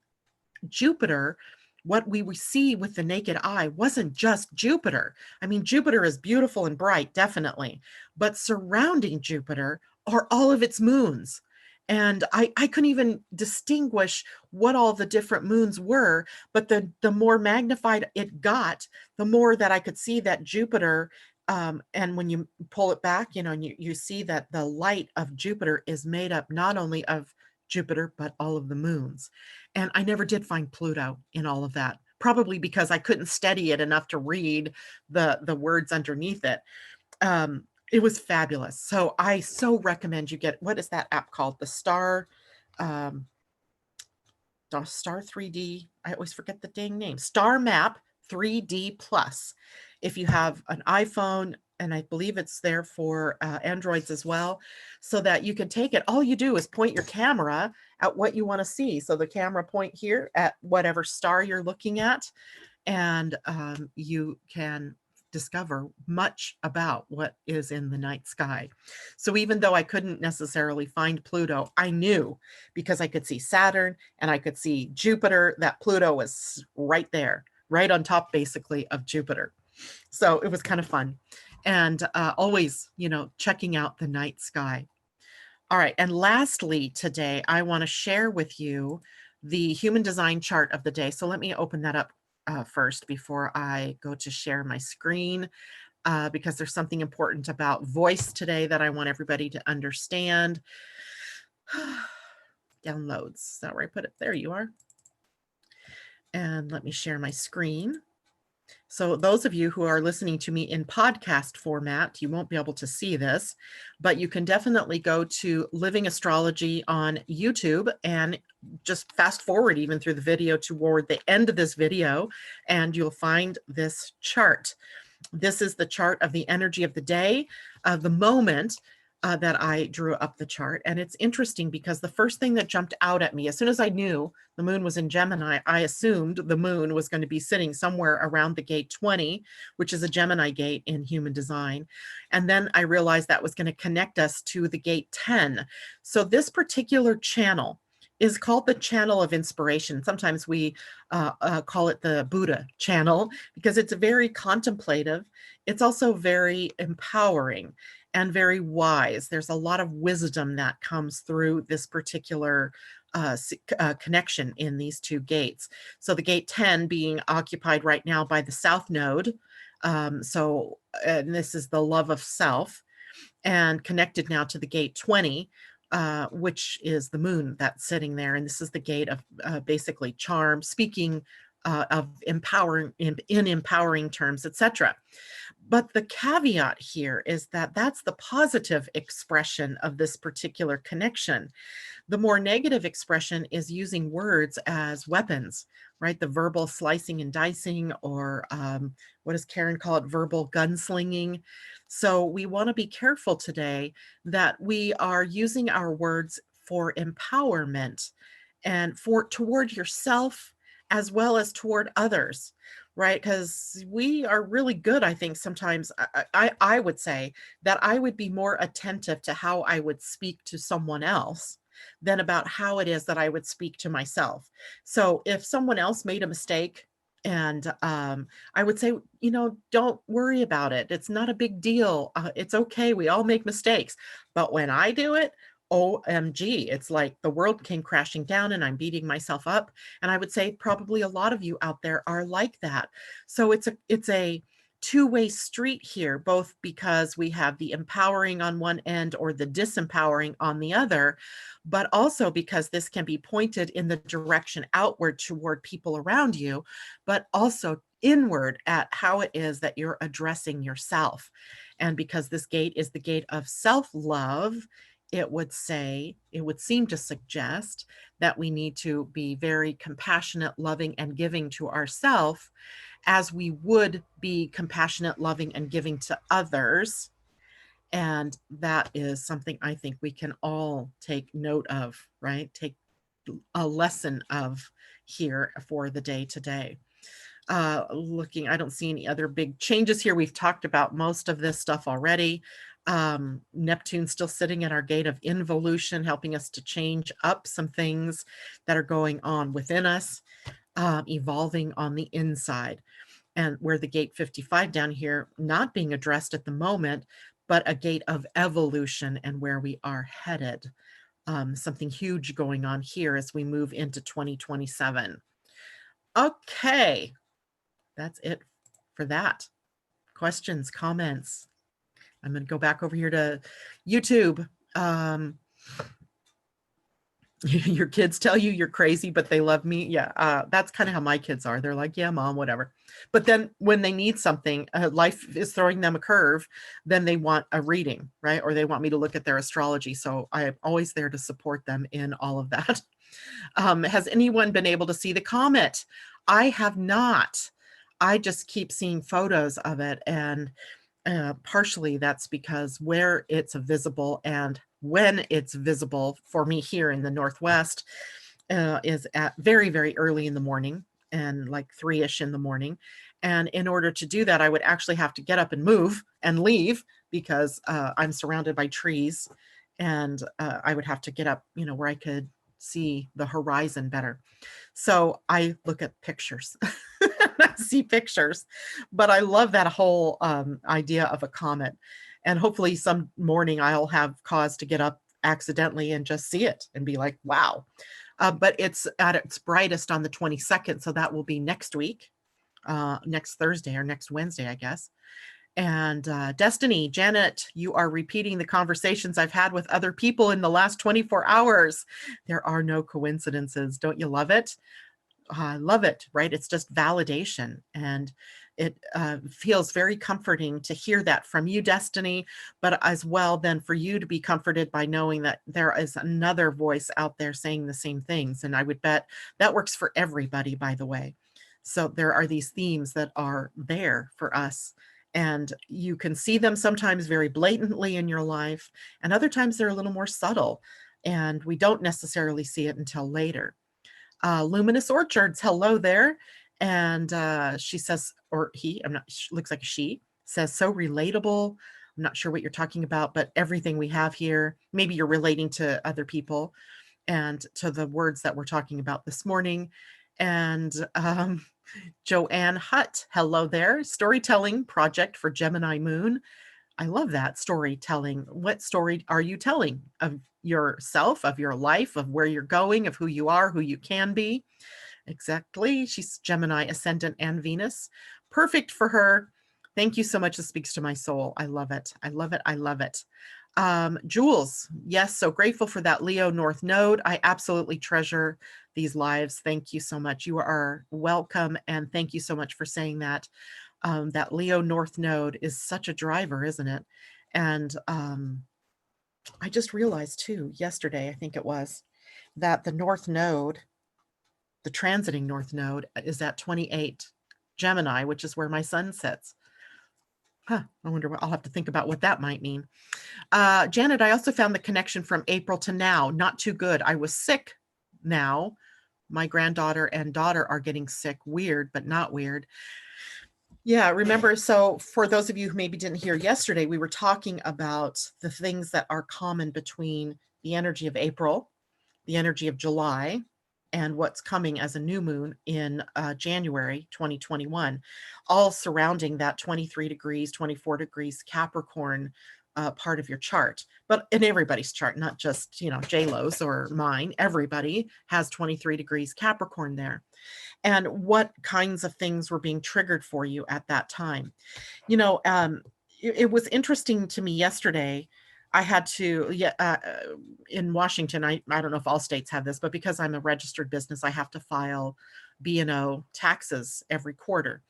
Jupiter, what we would see with the naked eye wasn't just Jupiter. I mean, Jupiter is beautiful and bright, definitely, but surrounding Jupiter are all of its moons. And I couldn't even distinguish what all the different moons were, but the more magnified it got, the more that I could see that Jupiter, and when you pull it back, and you see that the light of Jupiter is made up not only of Jupiter, but all of the moons. And I never did find Pluto in all of that, probably because I couldn't study it enough to read the words underneath it. It was fabulous. So I so recommend you get, what is that app called? Um, the Star 3D. I always forget the dang name. Star Map 3D Plus. If you have an iPhone, and I believe it's there for Androids as well, so that you can take it. All you do is point your camera at what you want to see. So the camera point here at whatever star you're looking at, and you can discover much about what is in the night sky. So even though I couldn't necessarily find Pluto, I knew, because I could see Saturn and I could see Jupiter, that Pluto was right there, right on top basically of Jupiter. So it was kind of fun. And always, checking out the night sky. All right. And lastly, today, I want to share with you the human design chart of the day. So let me open that up first before I go to share my screen, because there's something important about voice today that I want everybody to understand. Downloads. Is that where I put it? There you are. And let me share my screen. So those of you who are listening to me in podcast format, you won't be able to see this, but you can definitely go to Living Astrology on YouTube and just fast forward even through the video toward the end of this video, and you'll find this chart. This is the chart of the energy of the day, of the moment, that I drew up the chart. And it's interesting because the first thing that jumped out at me, as soon as I knew the moon was in Gemini, I assumed the moon was going to be sitting somewhere around the gate 20, which is a Gemini gate in human design. And then I realized that was going to connect us to the gate 10. So this particular channel is called the channel of inspiration. Sometimes we call it the Buddha channel because it's very contemplative. It's also very empowering and very wise. There's a lot of wisdom that comes through this particular connection in these two gates. So the gate 10 being occupied right now by the South Node. And this is the love of self, and connected now to the gate 20, which is the moon that's sitting there. And this is the gate of basically charm, speaking of empowering in empowering terms, etc. But the caveat here is that that's the positive expression of this particular connection. The more negative expression is using words as weapons, right? The verbal slicing and dicing, or what does Karen call it? Verbal gunslinging. So we want to be careful today that we are using our words for empowerment and toward yourself as well as toward others, right? Because we are really good, I think sometimes, I would say that I would be more attentive to how I would speak to someone else than about how it is that I would speak to myself. So if someone else made a mistake, and I would say, don't worry about it. It's not a big deal. It's okay. We all make mistakes. But when I do it, OMG, it's like the world came crashing down and I'm beating myself up. And I would say probably a lot of you out there are like that. So it's a two-way street here, both because we have the empowering on one end or the disempowering on the other, but also because this can be pointed in the direction outward toward people around you, but also inward at how it is that you're addressing yourself. And because this gate is the gate of self-love, it would seem to suggest that we need to be very compassionate, loving, and giving to ourselves as we would be compassionate, loving, and giving to others. And that is something I think we can all take note of, right? Take a lesson of here for the day today. I don't see any other big changes here. We've talked about most of this stuff already. Neptune's still sitting at our gate of involution, helping us to change up some things that are going on within us, evolving on the inside. And where the gate 55 down here, not being addressed at the moment, but a gate of evolution and where we are headed. Something huge going on here as we move into 2027. Okay, that's it for that. Questions, comments? I'm going to go back over here to YouTube. Your kids tell you you're crazy, but they love me. Yeah, that's kind of how my kids are. They're like, yeah, mom, whatever. But then when they need something, life is throwing them a curve, then they want a reading, right? Or they want me to look at their astrology. So I'm always there to support them in all of that. Has anyone been able to see the comet? I have not. I just keep seeing photos of it, and partially that's because where it's visible and when it's visible for me here in the Northwest is at very, very early in the morning, and like 3-ish in the morning. And in order to do that, I would actually have to get up and move and leave because I'm surrounded by trees, and I would have to get up, where I could see the horizon better. So I look at pictures. I see pictures, but I love that whole idea of a comet. And hopefully some morning I'll have cause to get up accidentally and just see it and be like, wow. But it's at its brightest on the 22nd. So that will be next week, next Thursday or next Wednesday, I guess. And Destiny, Janet, you are repeating the conversations I've had with other people in the last 24 hours. There are no coincidences. Don't you love it? I love it, right? It's just validation. And it feels very comforting to hear that from you, Destiny, but as well then for you to be comforted by knowing that there is another voice out there saying the same things. And I would bet that works for everybody, by the way. So there are these themes that are there for us. And you can see them sometimes very blatantly in your life, and other times they're a little more subtle, and we don't necessarily see it until later. Luminous Orchards, hello there. And she says, or he, I'm not, looks like a she, says, so relatable. I'm not sure what you're talking about, but everything we have here, maybe you're relating to other people and to the words that we're talking about this morning. And Joanne Hutt, hello there. Storytelling project for Gemini Moon. I love that storytelling. What story are you telling of yourself, of your life, of where you're going, of who you are, who you can be? Exactly. She's Gemini ascendant and Venus. Perfect for her. Thank you so much. This speaks to my soul. I love it. I love it. I love it. Jules, yes, so grateful for that Leo North Node. I absolutely treasure these lives. Thank you so much. You are welcome. And thank you so much for saying that. That Leo North Node is such a driver, isn't it? And I just realized too, yesterday, I think it was, that the North Node, the transiting North Node is at 28 Gemini, which is where my sun sits. Huh, I wonder what, I'll have to think about what that might mean. Janet, I also found the connection from April to now, not too good. I was sick now. My granddaughter and daughter are getting sick. Weird, but not weird. Yeah, remember, so for those of you who maybe didn't hear yesterday, we were talking about the things that are common between the energy of April, the energy of July, and what's coming as a new moon in January 2021, all surrounding that 23 degrees, 24 degrees Capricorn part of your chart. But in everybody's chart, not just, J-Lo's or mine, everybody has 23 degrees Capricorn there. And what kinds of things were being triggered for you at that time. It was interesting to me yesterday. I had to, in Washington, I don't know if all states have this, but because I'm a registered business, I have to file B&O taxes every quarter.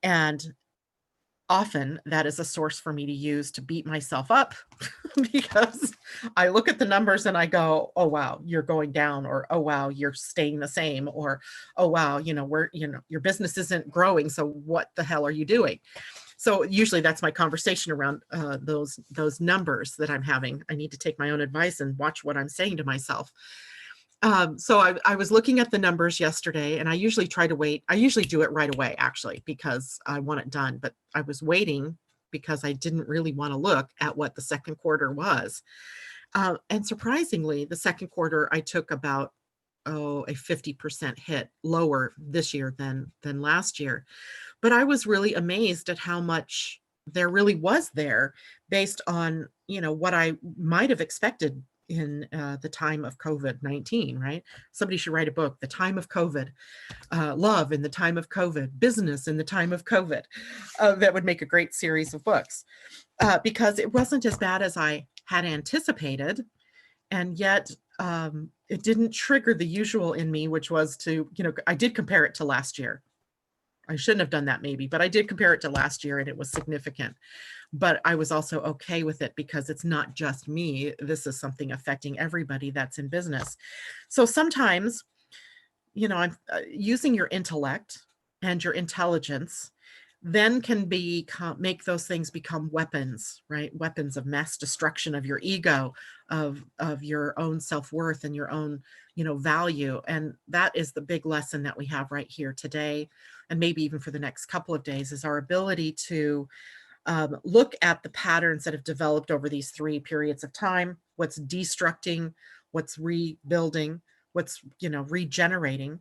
And often that is a source for me to use to beat myself up because I look at the numbers and I go, oh, wow, you're going down, or, oh, wow, you're staying the same, or, oh, wow, your business isn't growing. So what the hell are you doing? So usually that's my conversation around those numbers that I'm having. I need to take my own advice and watch what I'm saying to myself. So I was looking at the numbers yesterday, and I usually try to wait. I usually do it right away, actually, because I want it done. But I was waiting because I didn't really want to look at what the second quarter was. And surprisingly, the second quarter, I took about a 50% hit lower this year than last year. But I was really amazed at how much there really was there based on, what I might have expected in the time of COVID-19, right? Somebody should write a book, The Time of COVID, Love in the Time of COVID, Business in the Time of COVID. That would make a great series of books because it wasn't as bad as I had anticipated. And yet it didn't trigger the usual in me, which was to, I did compare it to last year. I shouldn't have done that maybe, but I did compare it to last year and it was significant. But I was also okay with it because it's not just me. This is something affecting everybody that's in business. So sometimes, I'm using your intellect and your intelligence then can make those things become weapons, right? Weapons of mass destruction of your ego, of your own self-worth and your own, value. And that is the big lesson that we have right here today, and maybe even for the next couple of days, is our ability to look at the patterns that have developed over these 3 periods of time, what's destructing, what's rebuilding, what's, regenerating,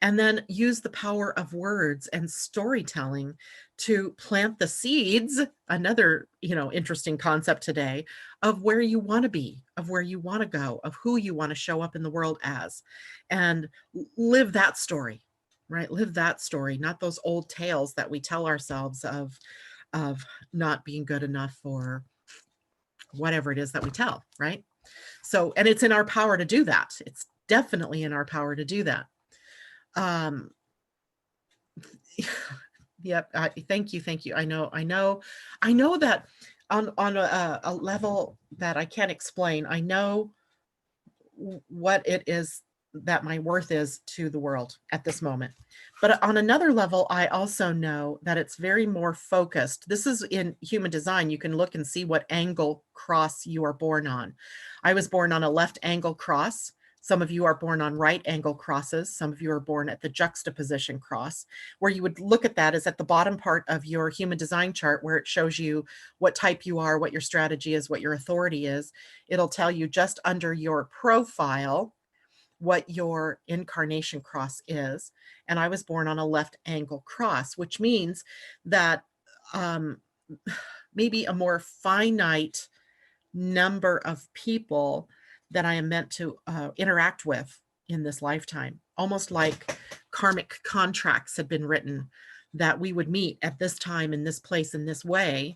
and then use the power of words and storytelling to plant the seeds, another, interesting concept today, of where you want to be, of where you want to go, of who you want to show up in the world as, and live that story, right? Live that story, not those old tales that we tell ourselves of not being good enough or whatever it is that we tell, right? So, and it's in our power to do that. It's definitely in our power to do that. Yep. Thank you. Thank you. I know that on a level that I can't explain, I know what it is that my worth is to the world at this moment. But on another level, I also know that it's very more focused. This is in human design. You can look and see what angle cross you are born on. I was born on a left angle cross. Some of you are born on right angle crosses. Some of you are born at the juxtaposition cross. Where you would look at that is at the bottom part of your human design chart, where it shows you what type you are, what your strategy is, what your authority is. It'll tell you just under your profile what your incarnation cross is. And I was born on a left angle cross, which means that maybe a more finite number of people that I am meant to interact with in this lifetime, almost like karmic contracts had been written that we would meet at this time, in this place, in this way,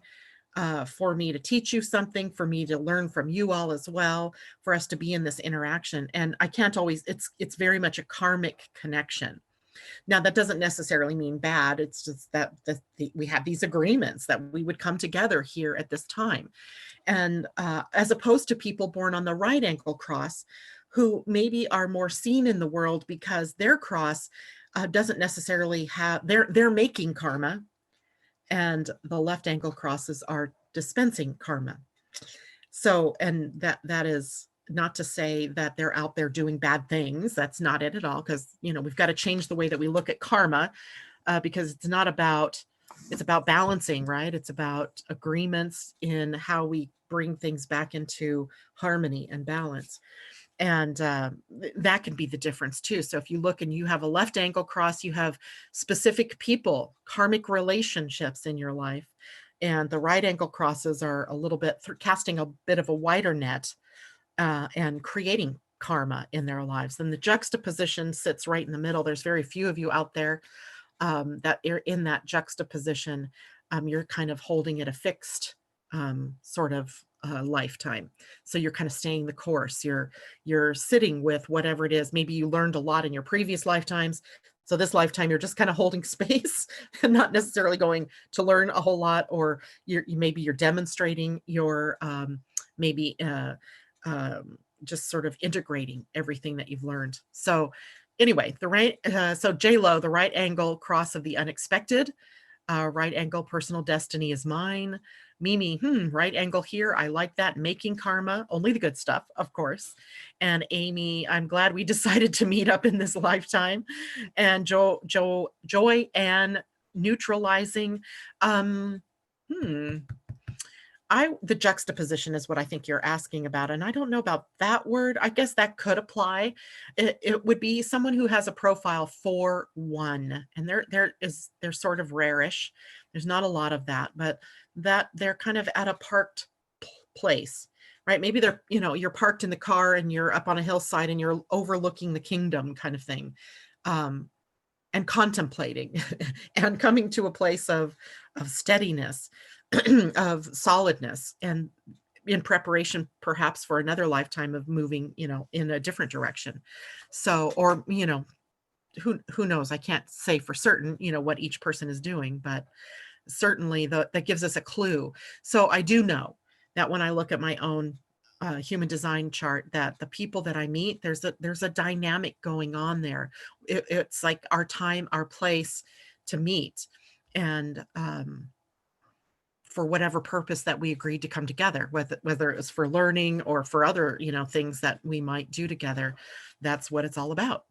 for me to teach you something, for me to learn from you all as well, for us to be in this interaction. And I can't always, it's very much a karmic connection. Now, that doesn't necessarily mean bad. It's just that we have these agreements that we would come together here at this time. And as opposed to people born on the right angle cross, who maybe are more seen in the world because their cross doesn't necessarily have, they're making karma, and the left angle crosses are dispensing karma. So, and that is not to say that they're out there doing bad things. That's not it at all. Because, we've got to change the way that we look at karma, because it's about balancing, right? It's about agreements in how we bring things back into harmony and balance. And that can be the difference too. So if you look and you have a left angle cross, you have specific people, karmic relationships in your life. And the right angle crosses are a little bit casting a bit of a wider net and creating karma in their lives. And the juxtaposition sits right in the middle. There's very few of you out there that are in that juxtaposition. You're kind of holding it a fixed sort of lifetime. So you're kind of staying the course. You're sitting with whatever it is. Maybe you learned a lot in your previous lifetimes. So this lifetime, you're just kind of holding space and not necessarily going to learn a whole lot, or maybe you're demonstrating your just sort of integrating everything that you've learned. So anyway, so J-Lo, the right angle cross of the unexpected, right angle personal destiny is mine. Mimi, right angle here. I like that. Making karma, only the good stuff, of course. And Amy, I'm glad we decided to meet up in this lifetime. And Joy and neutralizing. Hmm. The juxtaposition is what I think you're asking about, and I don't know about that word. I guess that could apply. It would be someone who has a profile for one, and they're sort of rarish. There's not a lot of that, but that they're kind of at a parked place, right? Maybe you're parked in the car and you're up on a hillside and you're overlooking the kingdom kind of thing. Um, and contemplating and coming to a place of steadiness, of solidness, and in preparation perhaps for another lifetime of moving, in a different direction. So, or, who knows? I can't say for certain, what each person is doing, but certainly that gives us a clue. So I do know that when I look at my own human design chart, that the people that I meet, there's a dynamic going on there. It's like our time, our place to meet, and for whatever purpose that we agreed to come together, whether it was for learning or for other things that we might do together. That's what it's all about.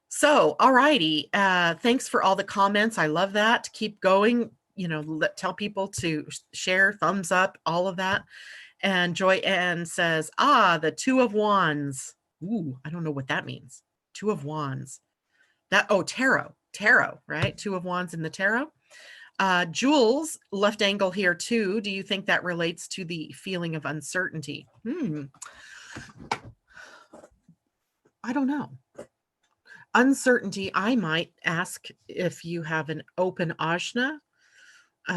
So, all righty. Thanks for all the comments. I love that. Keep going. Tell people to share, thumbs up, all of that. And Joy Ann says, the Two of Wands. Ooh, I don't know what that means. Two of Wands. Tarot, right? Two of Wands in the tarot. Jules, left angle here too. Do you think that relates to the feeling of uncertainty? I don't know. Uncertainty, I might ask if you have an open ajna,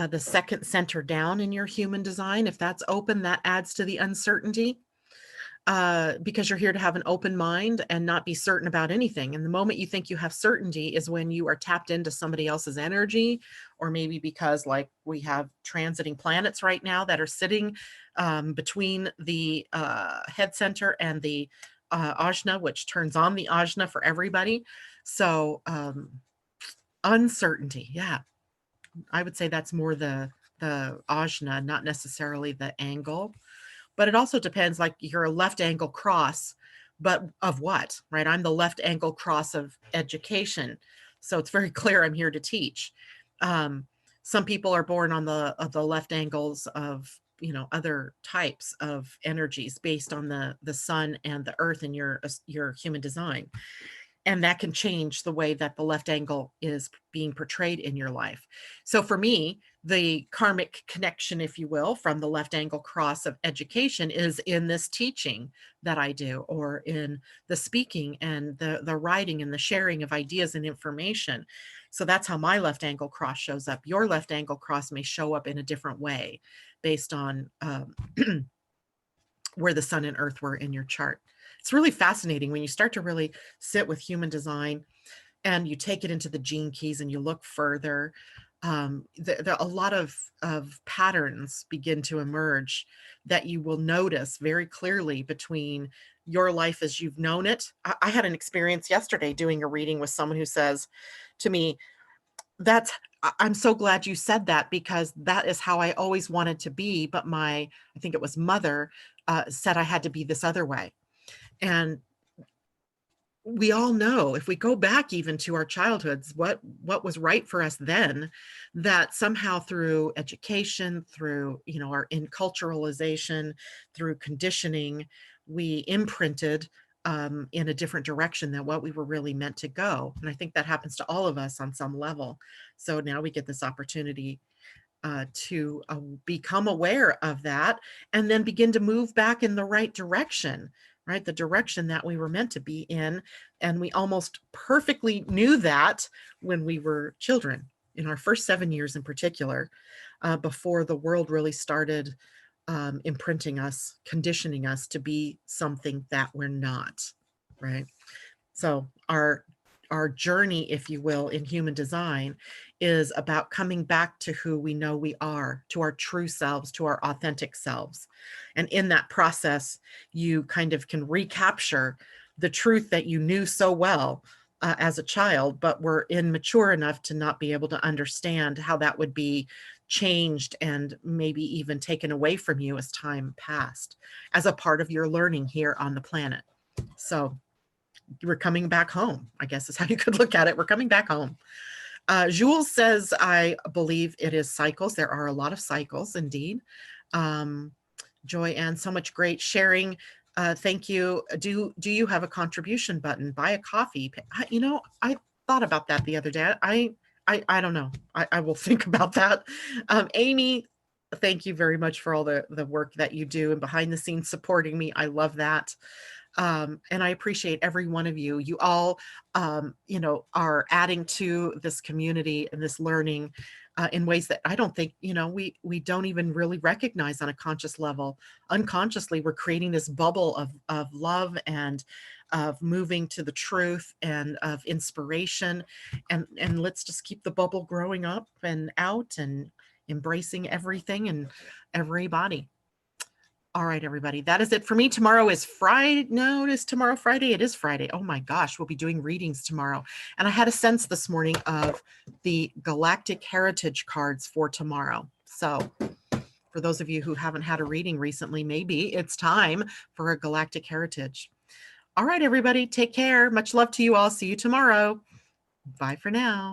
the second center down in your human design. If that's open, that adds to the uncertainty, because you're here to have an open mind and not be certain about anything. And the moment you think you have certainty is when you are tapped into somebody else's energy, or maybe because like we have transiting planets right now that are sitting between the head center and the ajna, which turns on the ajna for everybody. So uncertainty, yeah, I would say that's more the ajna, not necessarily the angle. But it also depends, like you're a left angle cross, but of what, right? I'm the left angle cross of education. So it's very clear I'm here to teach. Some people are born on the left angles of, other types of energies based on the sun and the earth in your human design. And that can change the way that the left angle is being portrayed in your life. So for me, the karmic connection, if you will, from the left angle cross of education is in this teaching that I do, or in the speaking and the writing and the sharing of ideas and information. So that's how my left angle cross shows up. Your left angle cross may show up in a different way based on where the sun and earth were in your chart. It's really fascinating when you start to really sit with human design and you take it into the gene keys and you look further. A lot of patterns begin to emerge that you will notice very clearly between your life as you've known it. I had an experience yesterday doing a reading with someone who says to me, I'm so glad you said that, because that is how I always wanted to be. But I think it was mother, said I had to be this other way. And we all know, if we go back even to our childhoods, what was right for us then, that somehow through education, through, our enculturalization, through conditioning, we imprinted in a different direction than what we were really meant to go. And I think that happens to all of us on some level. So now we get this opportunity to become aware of that, and then begin to move back in the right direction, right? The direction that we were meant to be in. And we almost perfectly knew that when we were children, in our first 7 years in particular, before the world really started imprinting us, conditioning us to be something that we're not, right? So our journey, if you will, in human design is about coming back to who we know we are, to our true selves, to our authentic selves. And in that process, you kind of can recapture the truth that you knew so well as a child, but were immature enough to not be able to understand how that would be changed and maybe even taken away from you as time passed, as a part of your learning here on the planet. So we're coming back home, I guess is how you could look at it. We're coming back home. Jules says, I believe it is cycles. There are a lot of cycles indeed. Joy Ann, so much great sharing. Thank you. Do you have a contribution button? Buy a coffee. You know, I thought about that the other day. I don't know. I will think about that. Amy, thank you very much for all the work that you do and behind the scenes supporting me. I love that. And I appreciate every one of you. You all, you know, are adding to this community and this learning in ways that I don't think, you know, we don't even really recognize on a conscious level. Unconsciously, we're creating this bubble of love and of moving to the truth and of inspiration. And let's just keep the bubble growing up and out and embracing everything and everybody. All right, everybody. That is it for me. Tomorrow is Friday. No, is tomorrow Friday? It is Friday. Oh my gosh, we'll be doing readings tomorrow. And I had a sense this morning of the galactic heritage cards for tomorrow. So for those of you who haven't had a reading recently, maybe it's time for a galactic heritage. All right, everybody. Take care. Much love to you all. See you tomorrow. Bye for now.